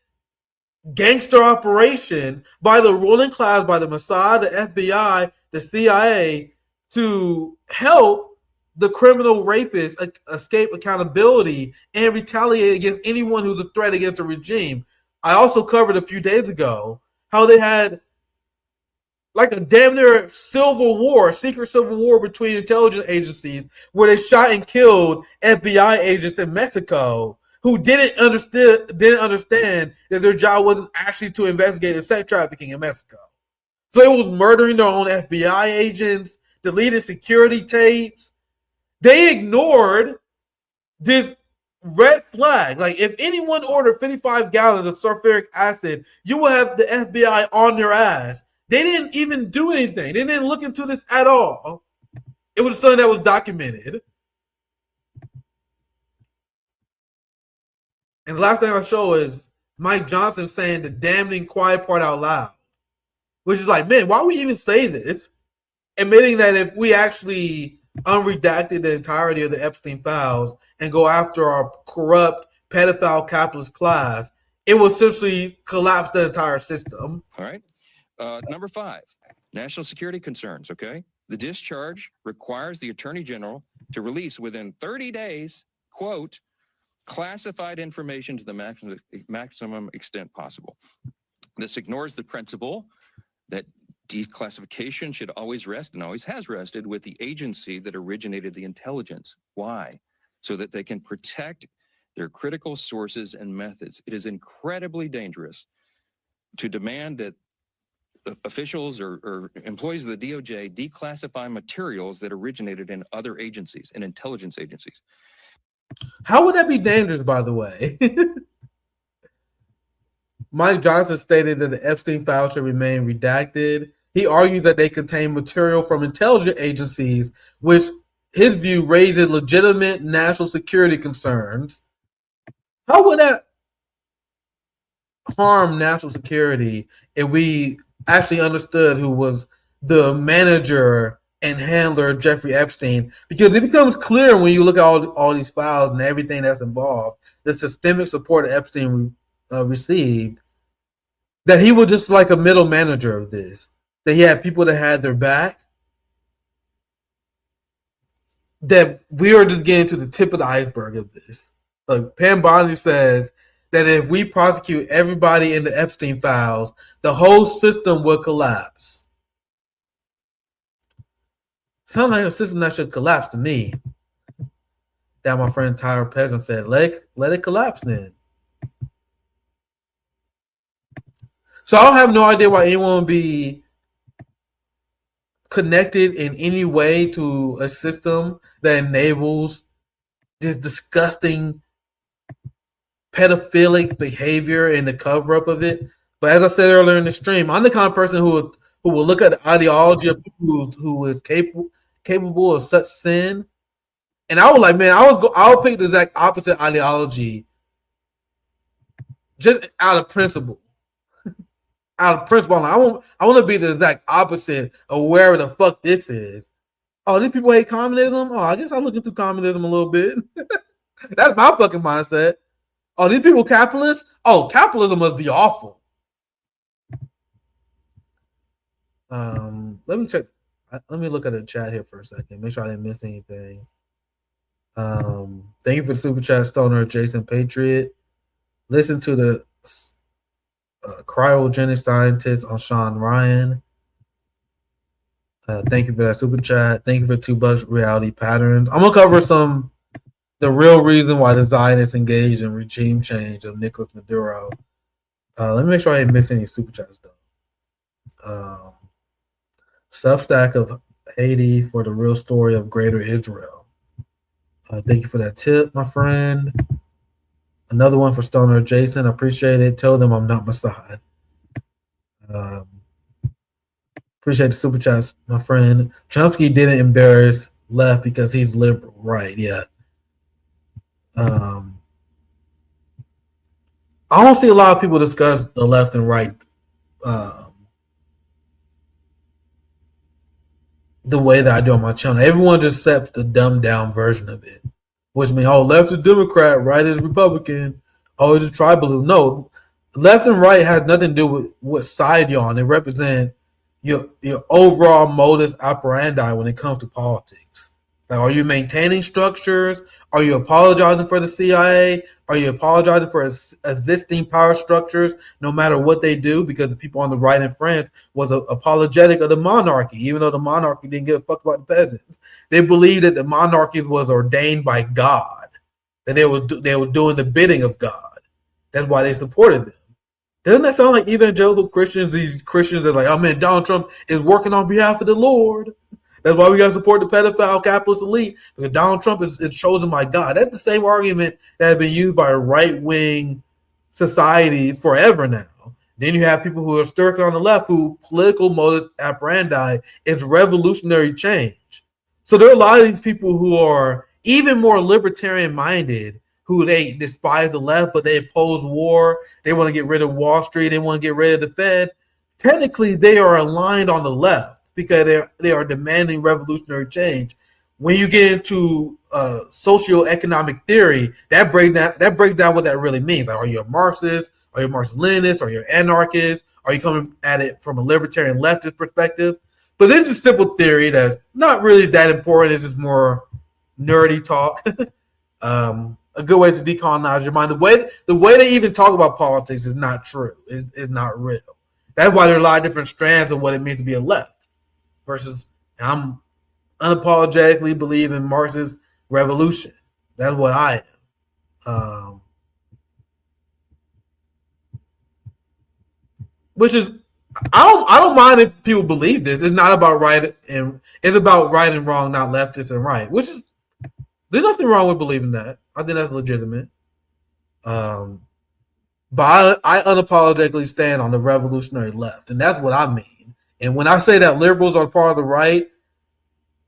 gangster operation by the ruling class, by the Mossad, the FBI, the CIA, to help the criminal rapists escape accountability and retaliate against anyone who's a threat against the regime. I also covered a few days ago how they had like a damn near secret civil war between intelligence agencies where they shot and killed FBI agents in Mexico who didn't understand that their job wasn't actually to investigate the sex trafficking in Mexico. So it was murdering their own FBI agents, deleted security tapes. They ignored this red flag. Like if anyone ordered 55 gallons of sulfuric acid, you will have the FBI on their ass. They didn't even do anything. They didn't look into this at all. It was something that was documented. And the last thing I'll show is Mike Johnson saying the damning quiet part out loud. Which is like, man, why would we even say this? Admitting that if we actually unredacted the entirety of the Epstein files and go after our corrupt, pedophile, capitalist class, it will essentially collapse the entire system. All right. Number 5, national security concerns, okay? The discharge requires the Attorney General to release within 30 days, quote, classified information to the maximum extent possible. This ignores the principle that declassification should always rest and always has rested with the agency that originated the intelligence. Why? So that they can protect their critical sources and methods. It is incredibly dangerous to demand that officials or employees of the DOJ declassify materials that originated in other agencies, in intelligence agencies. How would that be dangerous, by the way? Mike Johnson stated that the Epstein files should remain redacted. He argued that they contain material from intelligence agencies, which his view raises legitimate national security concerns. How would that harm national security if we actually understood who was the manager and handler of Jeffrey Epstein? Because it becomes clear when you look at all these files and everything that's involved, the systemic support that Epstein received, that he was just like a middle manager of this. That he had people that had their back. That we are just getting to the tip of the iceberg of this. Like Pam Bondi says that if we prosecute everybody in the Epstein files, the whole system will collapse. Sounds like a system that should collapse to me. That my friend Tyler Peasant said, let it collapse then. So I have no idea why anyone would be connected in any way to a system that enables this disgusting pedophilic behavior and the cover-up of it. But as I said earlier in the stream, I'm the kind of person who will look at the ideology of people who is capable of such sin. And I was like, man, I would pick the exact opposite ideology just out of principle. Out of principle, I want to be the exact opposite of wherever the fuck this is. Oh, these people hate communism? Oh, I guess I'll look into communism a little bit. That's my fucking mindset. Oh, these people capitalists? Oh, capitalism must be awful. Let me check. Let me look at the chat here for a second. Make sure I didn't miss anything. Thank you for the super chat, Stoner Jason Patriot. Listen to the cryogenic scientist on Sean Ryan. Thank you for that super chat. Thank you for $2 reality patterns. I'm gonna cover some the real reason why the Zionists engaged in regime change of Nicolas Maduro. Let me make sure I didn't miss any super chats though. Substack of Haiti for the real story of Greater Israel. Thank you for that tip, my friend. Another one for Stoner Jason. I appreciate it. Tell them I'm not Mossad. Appreciate the super chats, my friend. Chomsky didn't embarrass left because he's liberal, right? Yeah. I don't see a lot of people discuss the left and right the way that I do on my channel. Everyone just accepts the dumbed down version of it, which means, oh, left is Democrat, right is Republican, oh, it's a tribalism. No, left and right has nothing to do with what side you're on. It represents your overall modus operandi when it comes to politics. Like, are you maintaining structures? Are you apologizing for the CIA? Are you apologizing for existing power structures, no matter what they do? Because the people on the right in France was apologetic of the monarchy, even though the monarchy didn't give a fuck about the peasants. They believed that the monarchy was ordained by God, that they were doing the bidding of God. That's why they supported them. Doesn't that sound like evangelical Christians? These Christians are like, oh man, Donald Trump is working on behalf of the Lord. That's why we got to support the pedophile capitalist elite, because Donald Trump is chosen by God. That's the same argument that has been used by a right-wing society forever now. Then you have people who are stirring on the left who political modus operandi is revolutionary change. So there are a lot of these people who are even more libertarian-minded, who they despise the left, but they oppose war. They want to get rid of Wall Street. They want to get rid of the Fed. Technically, they are aligned on the left because they are demanding revolutionary change. When you get into socioeconomic theory, that breaks down what that really means. Like, are you a Marxist? Are you a Marxist-Leninist? Are you an anarchist? Are you coming at it from a libertarian leftist perspective? But this is simple theory that's not really that important. It's just more nerdy talk. A good way to decolonize your mind. The way they even talk about politics is not true. It's not real. That's why there are a lot of different strands of what it means to be a left. Versus, I'm unapologetically believe in Marxist revolution. That's what I am. Which is, I don't mind if people believe this. It's not about right and it's about right and wrong, not leftist and right. Which is, there's nothing wrong with believing that. I think that's legitimate. But I unapologetically stand on the revolutionary left, and that's what I mean. And when I say that liberals are part of the right,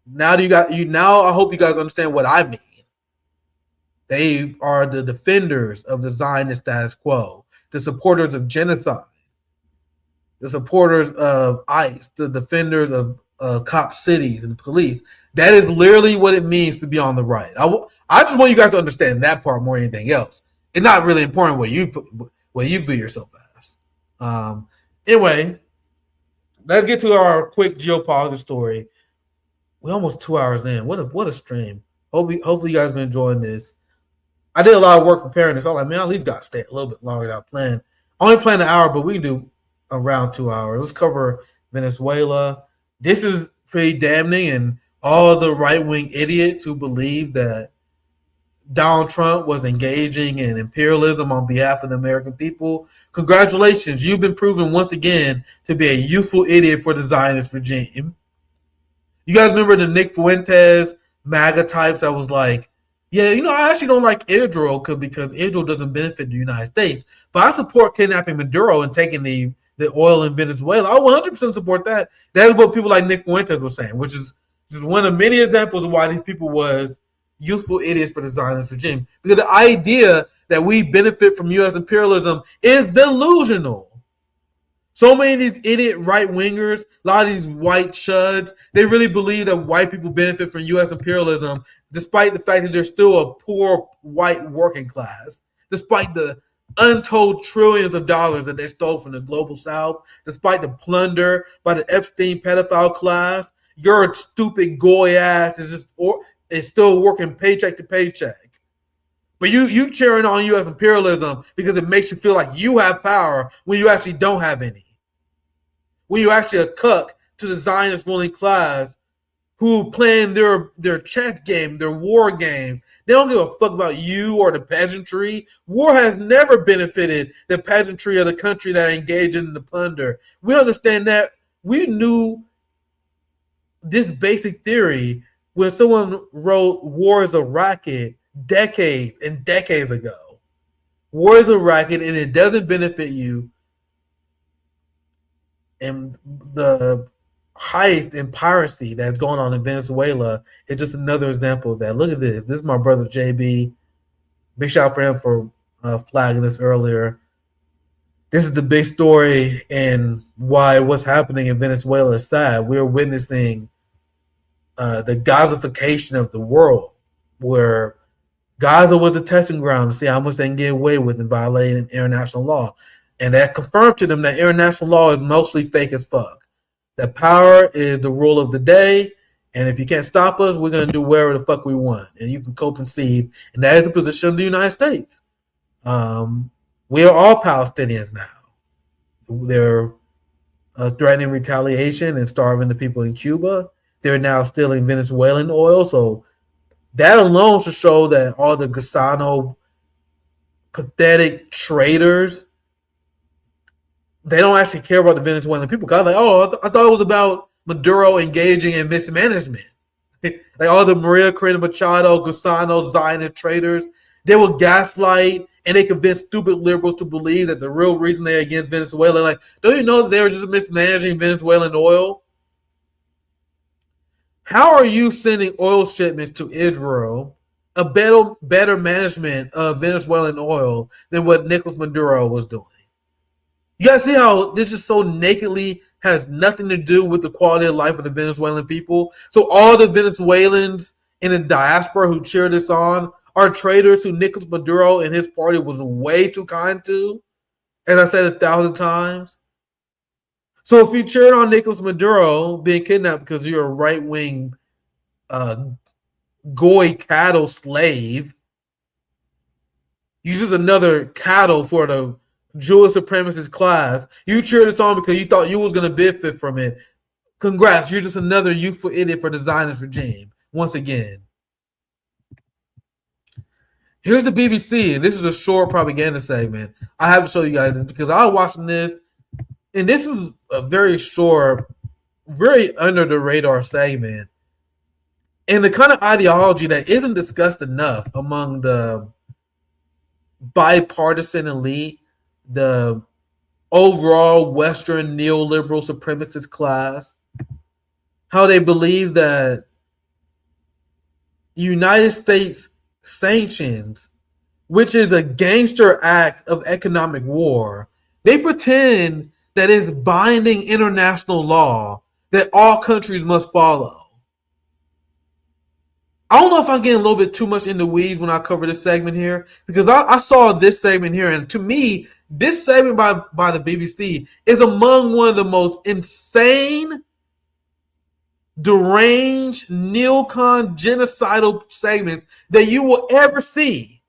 now I hope you guys understand what I mean. They are the defenders of the Zionist status quo, the supporters of genocide, the supporters of ICE, the defenders of cop cities and police. That is literally what it means to be on the right. I just want you guys to understand that part more than anything else. It's not really important what you view yourself as. Anyway, let's get to our quick geopolitics story. We're almost 2 hours in. What a stream. Hopefully you guys have been enjoying this. I did a lot of work preparing this. I'm like, man, I at least got to stay a little bit longer than I planned. Only planned an hour, but we can do around 2 hours. Let's cover Venezuela. This is pretty damning, and all the right-wing idiots who believe that Donald Trump was engaging in imperialism on behalf of the American people. Congratulations. You've been proven once again to be a useful idiot for the Zionist regime. You guys remember the Nick Fuentes MAGA types that was like, yeah, I actually don't like Israel because Israel doesn't benefit the United States, but I support kidnapping Maduro and taking the oil in Venezuela. I 100% support that. That is what people like Nick Fuentes were saying, which is just one of many examples of why these people was useful idiots for the Zionist regime. Because the idea that we benefit from U.S. imperialism is delusional. So many of these idiot right-wingers, a lot of these white chuds, they really believe that white people benefit from U.S. imperialism, despite the fact that they're still a poor white working class, despite the untold trillions of dollars that they stole from the global south, despite the plunder by the Epstein pedophile class. Your stupid goy ass is still working paycheck to paycheck. But you cheering on U.S. imperialism because it makes you feel like you have power when you actually don't have any. When you're actually a cuck to the Zionist ruling class who playing their chess game, their war games. They don't give a fuck about you or the peasantry. War has never benefited the peasantry of the country that engage in the plunder. We understand that. We knew this basic theory when someone wrote War is a Racket decades and decades ago. War is a racket and it doesn't benefit you. And the heist and piracy that's going on in Venezuela is just another example of that. Look at this. This is my brother JB. Big shout out for him for flagging this earlier. This is the big story and why what's happening in Venezuela is sad. We're witnessing the Gazification of the world, where Gaza was a testing ground to see how much they can get away with in violating international law. And that confirmed to them that international law is mostly fake as fuck. That power is the rule of the day, and if you can't stop us, we're going to do whatever the fuck we want. And you can cope and see. And that is the position of the United States. We are all Palestinians now. They're threatening retaliation and starving the people in Cuba. They're now stealing Venezuelan oil. So that alone should show that all the Gusano pathetic traitors, they don't actually care about the Venezuelan people. Cause like, I thought it was about Maduro engaging in mismanagement. Like all the Maria Corina Machado, Gusano, Zionist traitors, they will gaslight and they convince stupid liberals to believe that the real reason they're against Venezuela, like, don't you know that they were just mismanaging Venezuelan oil? How are you sending oil shipments to Israel, a better management of Venezuelan oil than what Nicolas Maduro was doing? You guys see how this is so nakedly has nothing to do with the quality of life of the Venezuelan people? So all the Venezuelans in the diaspora who cheer this on are traitors who Nicolas Maduro and his party was way too kind to, as I said 1,000 times. So if you cheered on Nicolas Maduro being kidnapped because you're a right-wing goy cattle slave, you're just another cattle for the Jewish supremacist class. You cheered this on because you thought you was going to benefit from it. Congrats, you're just another youthful idiot for the Zionist regime. Once again. Here's the BBC, and this is a short propaganda segment. I have to show you guys this because I was watching this, and this was a very short, very under the radar segment. And the kind of ideology that isn't discussed enough among the bipartisan elite, the overall Western neoliberal supremacist class, how they believe that United States sanctions, which is a gangster act of economic war, they pretend that it's binding international law that all countries must follow. I don't know if I'm getting a little bit too much in the weeds when I cover this segment here, because I saw this segment here, and to me, this segment by the BBC is among one of the most insane, deranged, neocon, genocidal segments that you will ever see.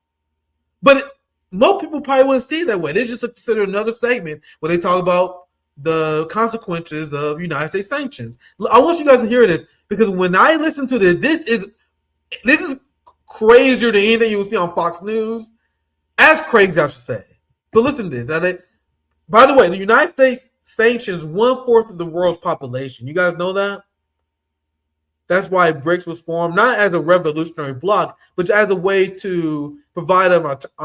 But most people probably wouldn't see it that way. They just consider another segment where they talk about the consequences of United States sanctions. I want you guys to hear this, because when I listen to this is crazier than anything you will see on Fox News. As crazy, I should say. But listen to this. By the way, the United States sanctions 1/4 of the world's population. You guys know that? That's why BRICS was formed, not as a revolutionary bloc, but as a way to provide an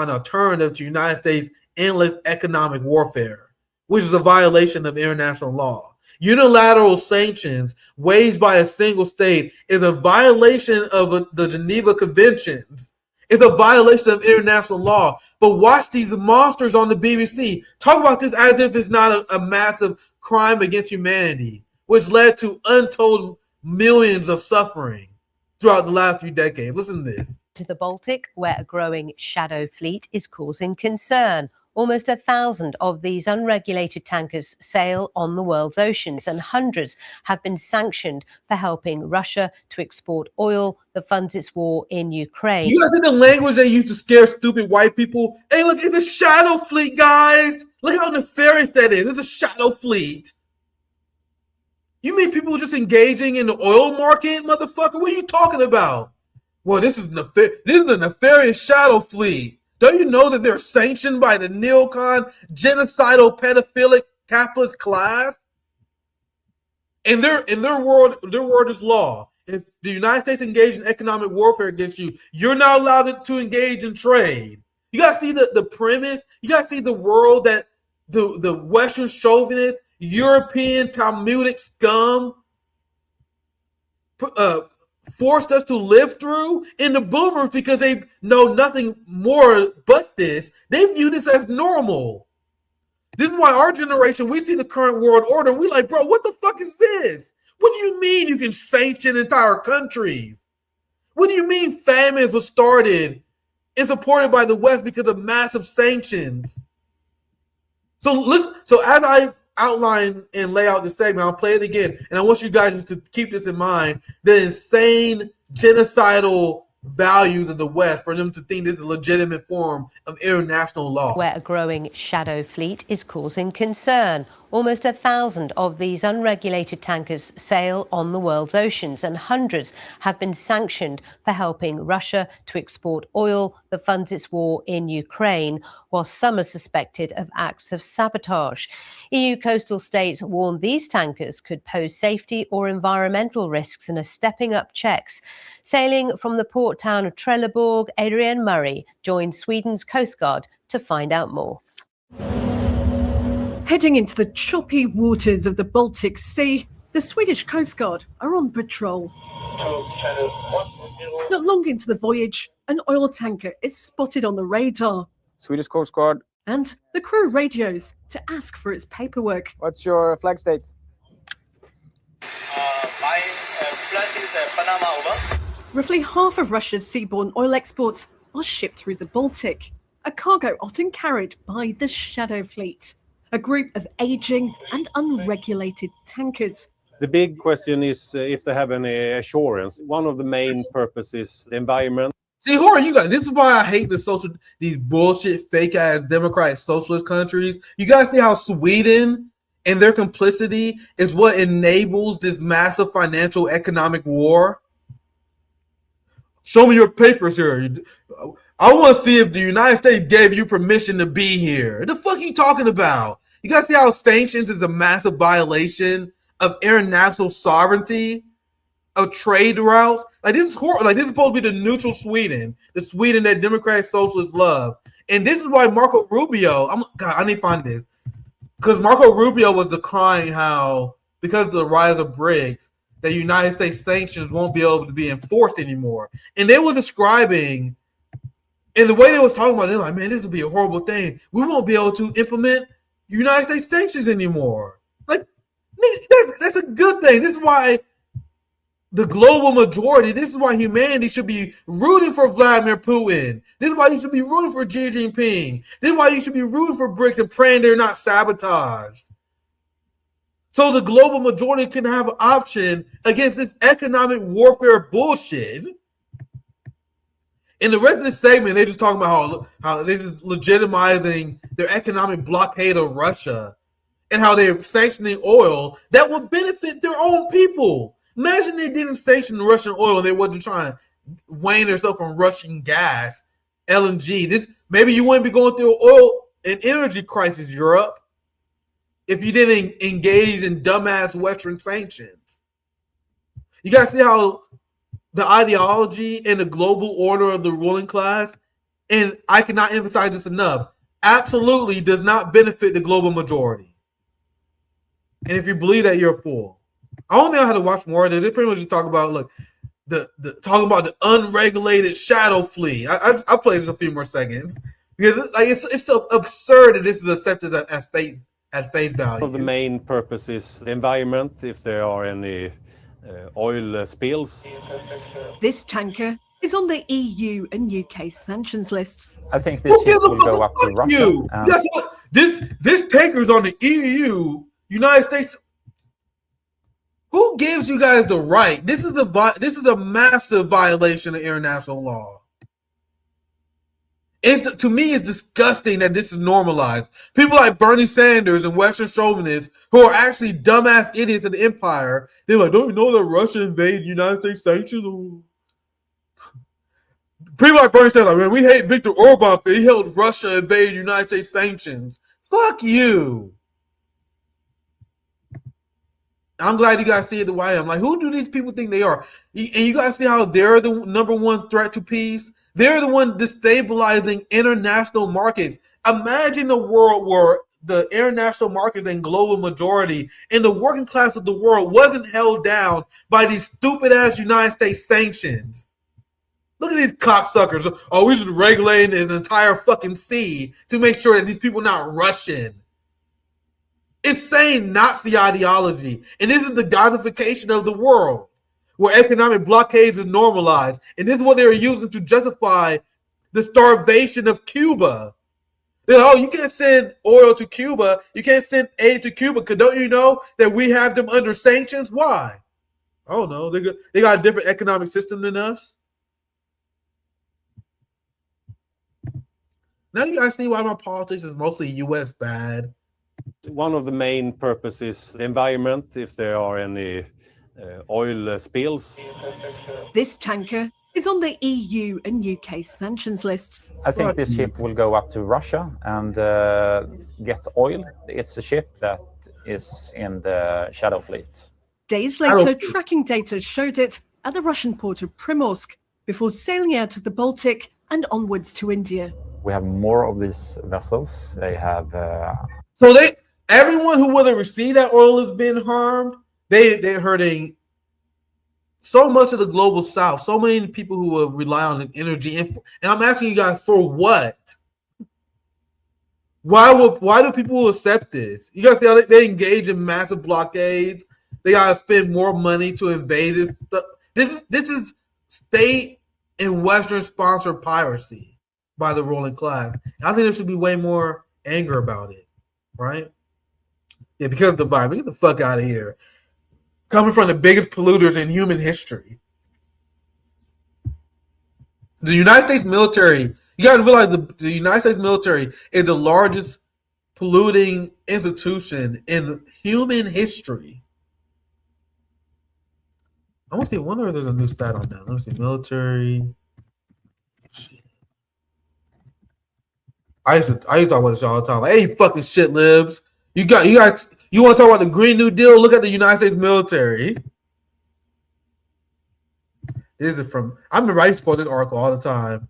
alternative to United States' endless economic warfare, which is a violation of international law. Unilateral sanctions waged by a single state is a violation of the Geneva Conventions. It's a violation of international law. But watch these monsters on the BBC talk about this as if it's not a massive crime against humanity, which led to untold millions of suffering throughout the last few decades. Listen to this. To the Baltic, where a growing shadow fleet is causing concern. Almost 1,000 of these unregulated tankers sail on the world's oceans, and hundreds have been sanctioned for helping Russia to export oil that funds its war in Ukraine. You guys see the language they use to scare stupid white people? Hey, look at the shadow fleet, guys. Look how nefarious that is. It's a shadow fleet. You mean people just engaging in the oil market, motherfucker? What are you talking about? Well, this is a nefarious shadow fleet. Don't you know that they're sanctioned by the neocon, genocidal, pedophilic, capitalist class? In their world is law. If the United States engage in economic warfare against you, you're not allowed to engage in trade. You gotta see the premise. You gotta see the world that the Western chauvinist, European Talmudic scum forced us to live through. And the boomers, because they know nothing more but this, they view this as normal. This is why our generation, we see the current world order, we like, bro, what the fuck is this? What do you mean you can sanction entire countries? What do you mean famines were started and supported by the West because of massive sanctions? So listen, so as I outline and lay out the segment, I'll play it again, and I want you guys just to keep this in mind: the insane genocidal values of the West for them to think this is a legitimate form of international law. Where a growing shadow fleet is causing concern. Almost 1,000 of these unregulated tankers sail on the world's oceans, and hundreds have been sanctioned for helping Russia to export oil that funds its war in Ukraine, while some are suspected of acts of sabotage. EU coastal states warn these tankers could pose safety or environmental risks and are stepping up checks. Sailing from the port town of Trelleborg, Adrian Murray joined Sweden's Coast Guard to find out more. Heading into the choppy waters of the Baltic Sea, the Swedish Coast Guard are on patrol. Not long into the voyage, an oil tanker is spotted on the radar. Swedish Coast Guard. And the crew radios to ask for its paperwork. What's your flag state? My flag is Panama, over. Roughly half of Russia's seaborne oil exports are shipped through the Baltic, a cargo often carried by the Shadow Fleet, a group of aging and unregulated tankers. The big question is if they have any assurance. One of the main purposes is the environment. See, who are you guys? This is why I hate these bullshit, fake ass democratic socialist countries. You guys see how Sweden and their complicity is what enables this massive financial economic war? Show me your papers here. I want to see if the United States gave you permission to be here. The fuck are you talking about? You guys see how sanctions is a massive violation of international sovereignty, of trade routes? Like this is horrible. Like this is supposed to be the neutral Sweden, the Sweden that democratic socialists love. And this is why Marco Rubio, I need to find this. Because Marco Rubio was decrying how, because of the rise of BRICS, the United States sanctions won't be able to be enforced anymore. And they were describing, and the way they was talking about it, they're like, man, this would be a horrible thing. We won't be able to implement United States sanctions anymore. Like, that's a good thing. This is why the global majority, this is why humanity should be rooting for Vladimir Putin. This is why you should be rooting for Xi Jinping. This is why you should be rooting for BRICS and praying they're not sabotaged. So the global majority can have an option against this economic warfare bullshit. In the rest of this segment, they're just talking about how they're just legitimizing their economic blockade of Russia and how they're sanctioning oil that would benefit their own people. Imagine they didn't sanction Russian oil and they wasn't trying to wane themselves from Russian gas, LNG. Maybe you wouldn't be going through an oil and energy crisis, Europe, if you didn't engage in dumbass Western sanctions. You guys see how the ideology and the global order of the ruling class, and I cannot emphasize this enough, absolutely does not benefit the global majority. And if you believe that, you're a fool. I don't think I had to watch more of this. They pretty much just talk about talking about the unregulated shadow fleet. I played this a few more seconds because like it's so absurd that this is accepted at face value. One of the main purposes, the environment, if there are any oil spills. This tanker is on the EU and UK sanctions lists. I think this ship will go up to Russia. Guess what? This tanker's on the EU, United States. Who gives you guys the right? This is a massive violation of international law. To me, it's disgusting that this is normalized. People like Bernie Sanders and Western chauvinists who are actually dumbass idiots of the empire, they're like, don't you know that Russia invaded United States sanctions? People like Bernie Sanders, like, man, we hate Viktor Orban, but he held Russia invaded United States sanctions. Fuck you. I'm glad you guys see it the way I am. Like, who do these people think they are? And you guys see how they're the number one threat to peace? They're the one destabilizing international markets. Imagine a world where the international markets and global majority and the working class of the world wasn't held down by these stupid-ass United States sanctions. Look at these cocksuckers. Oh, we're just regulating the entire fucking sea to make sure that these people are not Russian. Insane Nazi ideology. And this is the Godification of the world, where economic blockades is normalized. And this is what they were using to justify the starvation of Cuba. They're like, oh, you can't send oil to Cuba. You can't send aid to Cuba because don't you know that we have them under sanctions? Why? I don't know. They got a different economic system than us. Now you guys see why my politics is mostly U.S. bad. One of the main purposes, the environment, if there are any oil spills. This tanker is on the EU and UK sanctions lists. I think this ship will go up to Russia and get oil. It's a ship that is in the Shadow Fleet. Days later, tracking data showed it at the Russian port of Primorsk before sailing out of the Baltic and onwards to India. We have more of these vessels. They have... So everyone who would have received that oil has been harmed. They're hurting so much of the global south, so many people who will rely on the energy. And I'm asking you guys, for what? Why do people accept this? You guys see how they engage in massive blockades? They gotta spend more money to invade this stuff. This is state and Western sponsored piracy by the ruling class. And I think there should be way more anger about it, right? Yeah, because of the virus. Get the fuck out of here. Coming from the biggest polluters in human history. The United States military, you got to realize the United States military is the largest polluting institution in human history. I want to see, I wonder if there's a new stat on that. Let me see, military. I used to talk about this all the time. Like, hey, fucking shit libs. You want to talk about the Green New Deal? Look at the United States military. This is from, I remember I used to quote this article all the time.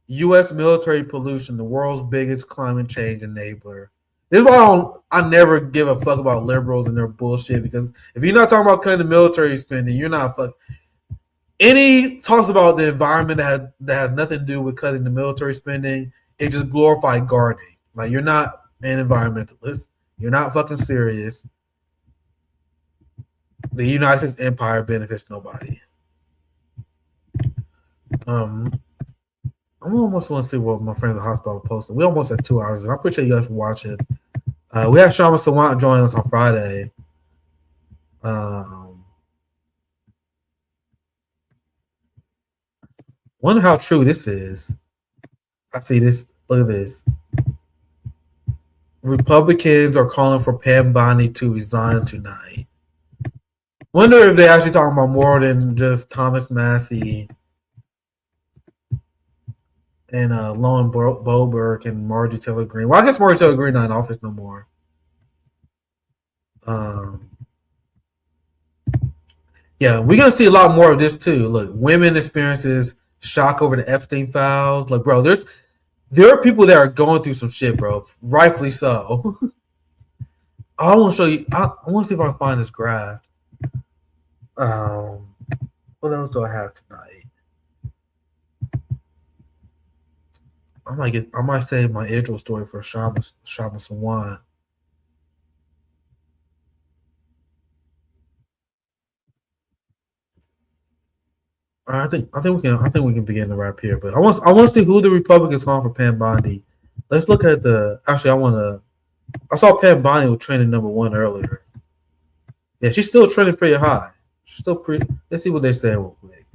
U.S. military pollution, the world's biggest climate change enabler. This is why I never give a fuck about liberals and their bullshit, because if you're not talking about cutting the military spending, you're not fuck. Any talks about the environment that has nothing to do with cutting the military spending, it just glorified gardening. Like, you're not an environmentalist. You're not fucking serious. The United States empire benefits nobody. I almost want to see what my friends at the hospital posted. We almost at 2 hours, and I appreciate you guys for watching. We had Shama Sawant join us on Friday. Wonder how true this is. I see this. Look at this. Republicans are calling for Pam Bondi to resign tonight. Wonder if they're actually talking about more than just Thomas Massey and Lauren Boebert and Marjorie Taylor Greene. Well, I guess Marjorie Taylor Greene not in office no more. Yeah, we're gonna see a lot more of this too. Look, women experiences shock over the Epstein files. Like, bro, there are people that are going through some shit, bro. Rightfully so. I want to show you. I want to see if I can find this graph. What else do I have tonight? I might save my Israel story for Shama Sawant. I think we can begin to wrap here, but I want to see who the Republicans calling for Pam Bondi. Let's look at I saw Pam Bondi was trending #1 earlier. Yeah, she's still trending pretty high. She's still pretty. Let's see what they say real quick.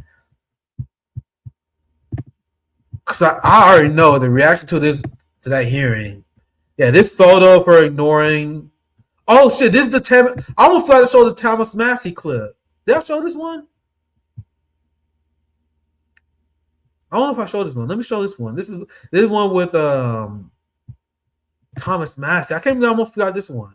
because I already know the reaction to that hearing. Yeah, this photo of her ignoring. Oh shit! This is the I almost forgot to show the Thomas Massey clip. Did I show this one? I don't know if I showed this one. Let me show this one. This is one with Thomas Massey. I can't believe I almost forgot this one.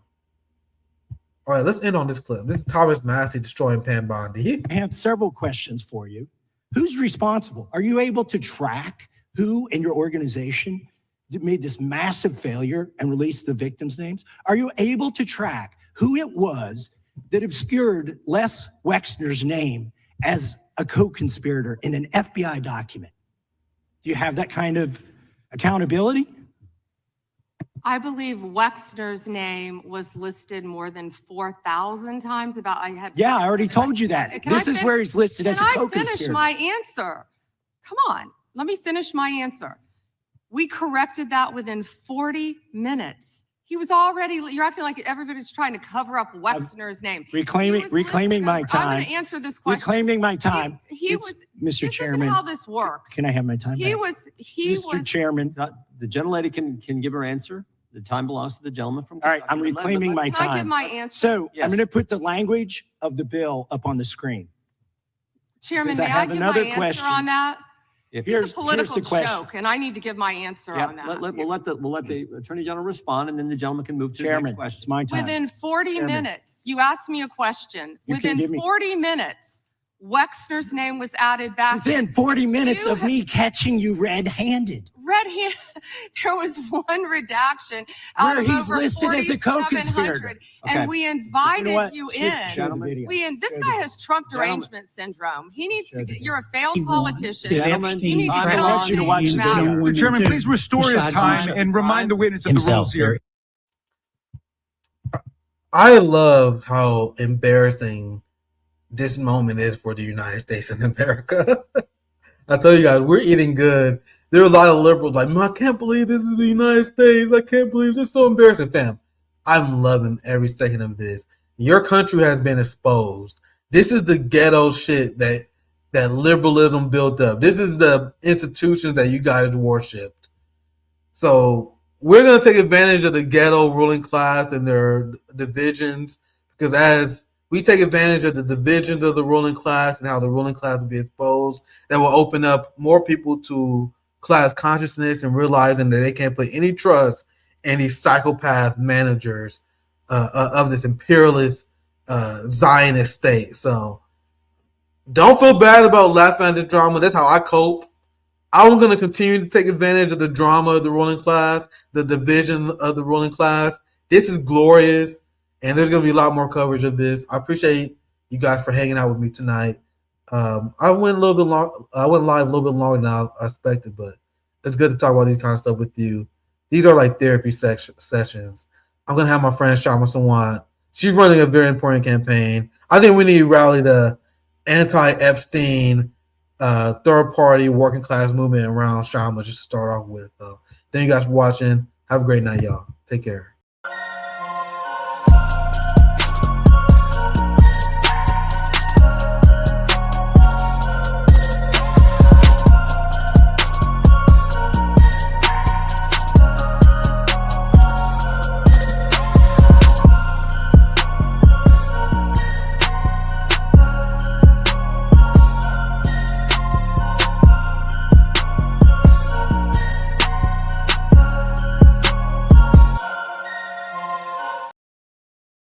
All right, let's end on this clip. This is Thomas Massey destroying Pam Bondi. I have several questions for you. Who's responsible? Are you able to track who in your organization made this massive failure and released the victims' names? Are you able to track who it was that obscured Les Wexner's name as a co-conspirator in an FBI document? Do you have that kind of accountability? I believe Wexner's name was listed more than 4,000 times. Yeah, I already told you that. This is where he's listed as a co-conspirator. Can I finish my answer? Come on, let me finish my answer. We corrected that within 40 minutes. He was already, you're acting like everybody's trying to cover up Wexner's name. Reclaiming my time. I'm going to answer this question. Reclaiming my time. Mr. Chairman. This isn't how this works. Can I have my time back? Mr. Chairman. The gentlelady can give her answer. The time belongs to the gentleman from. All right, I'm reclaiming my time. Can I give my answer? So I'm going to put the language of the bill up on the screen. Chairman, may I give my answer on that? It's a political joke, and I need to give my answer on that. We'll let the Attorney General respond, and then the gentleman can move to his next question. It's my time. Within 40 minutes, you asked me a question. Within 40 minutes, Wexner's name was added back. Within 40 minutes of me catching you red-handed. There was one redaction out of over 4,700, and we invited you in. This guy has Trump derangement syndrome. He needs to get. You're a failed politician. You need to get on to watch matter. Mr. Chairman, please restore his time and remind the witness of the rules here. I love how embarrassing this moment is for the United States and America. I tell you guys, we're eating good. There are a lot of liberals like, I can't believe this is the United States. I can't believe this is so embarrassing, fam. I'm loving every second of this. Your country has been exposed. This is the ghetto shit that liberalism built up. This is the institutions that you guys worshipped. So we're going to take advantage of the ghetto ruling class and their divisions, because as we take advantage of the divisions of the ruling class and how the ruling class will be exposed, that will open up more people to class consciousness and realizing that they can't put any trust in these psychopath managers of this imperialist Zionist state. So don't feel bad about laughing at the drama. That's how I cope. I'm going to continue to take advantage of the drama of the ruling class, the division of the ruling class. This is glorious, and there's going to be a lot more coverage of this. I appreciate you guys for hanging out with me tonight. I went live a little bit longer than I expected, but it's good to talk about these kind of stuff with you. These are like therapy sessions. I'm gonna have my friend Shama Sawant. She's running a very important campaign. I think we need to rally the anti-Epstein third-party working class movement around Shama just to start off with. Thank you guys for watching. Have a great night, y'all. Take care.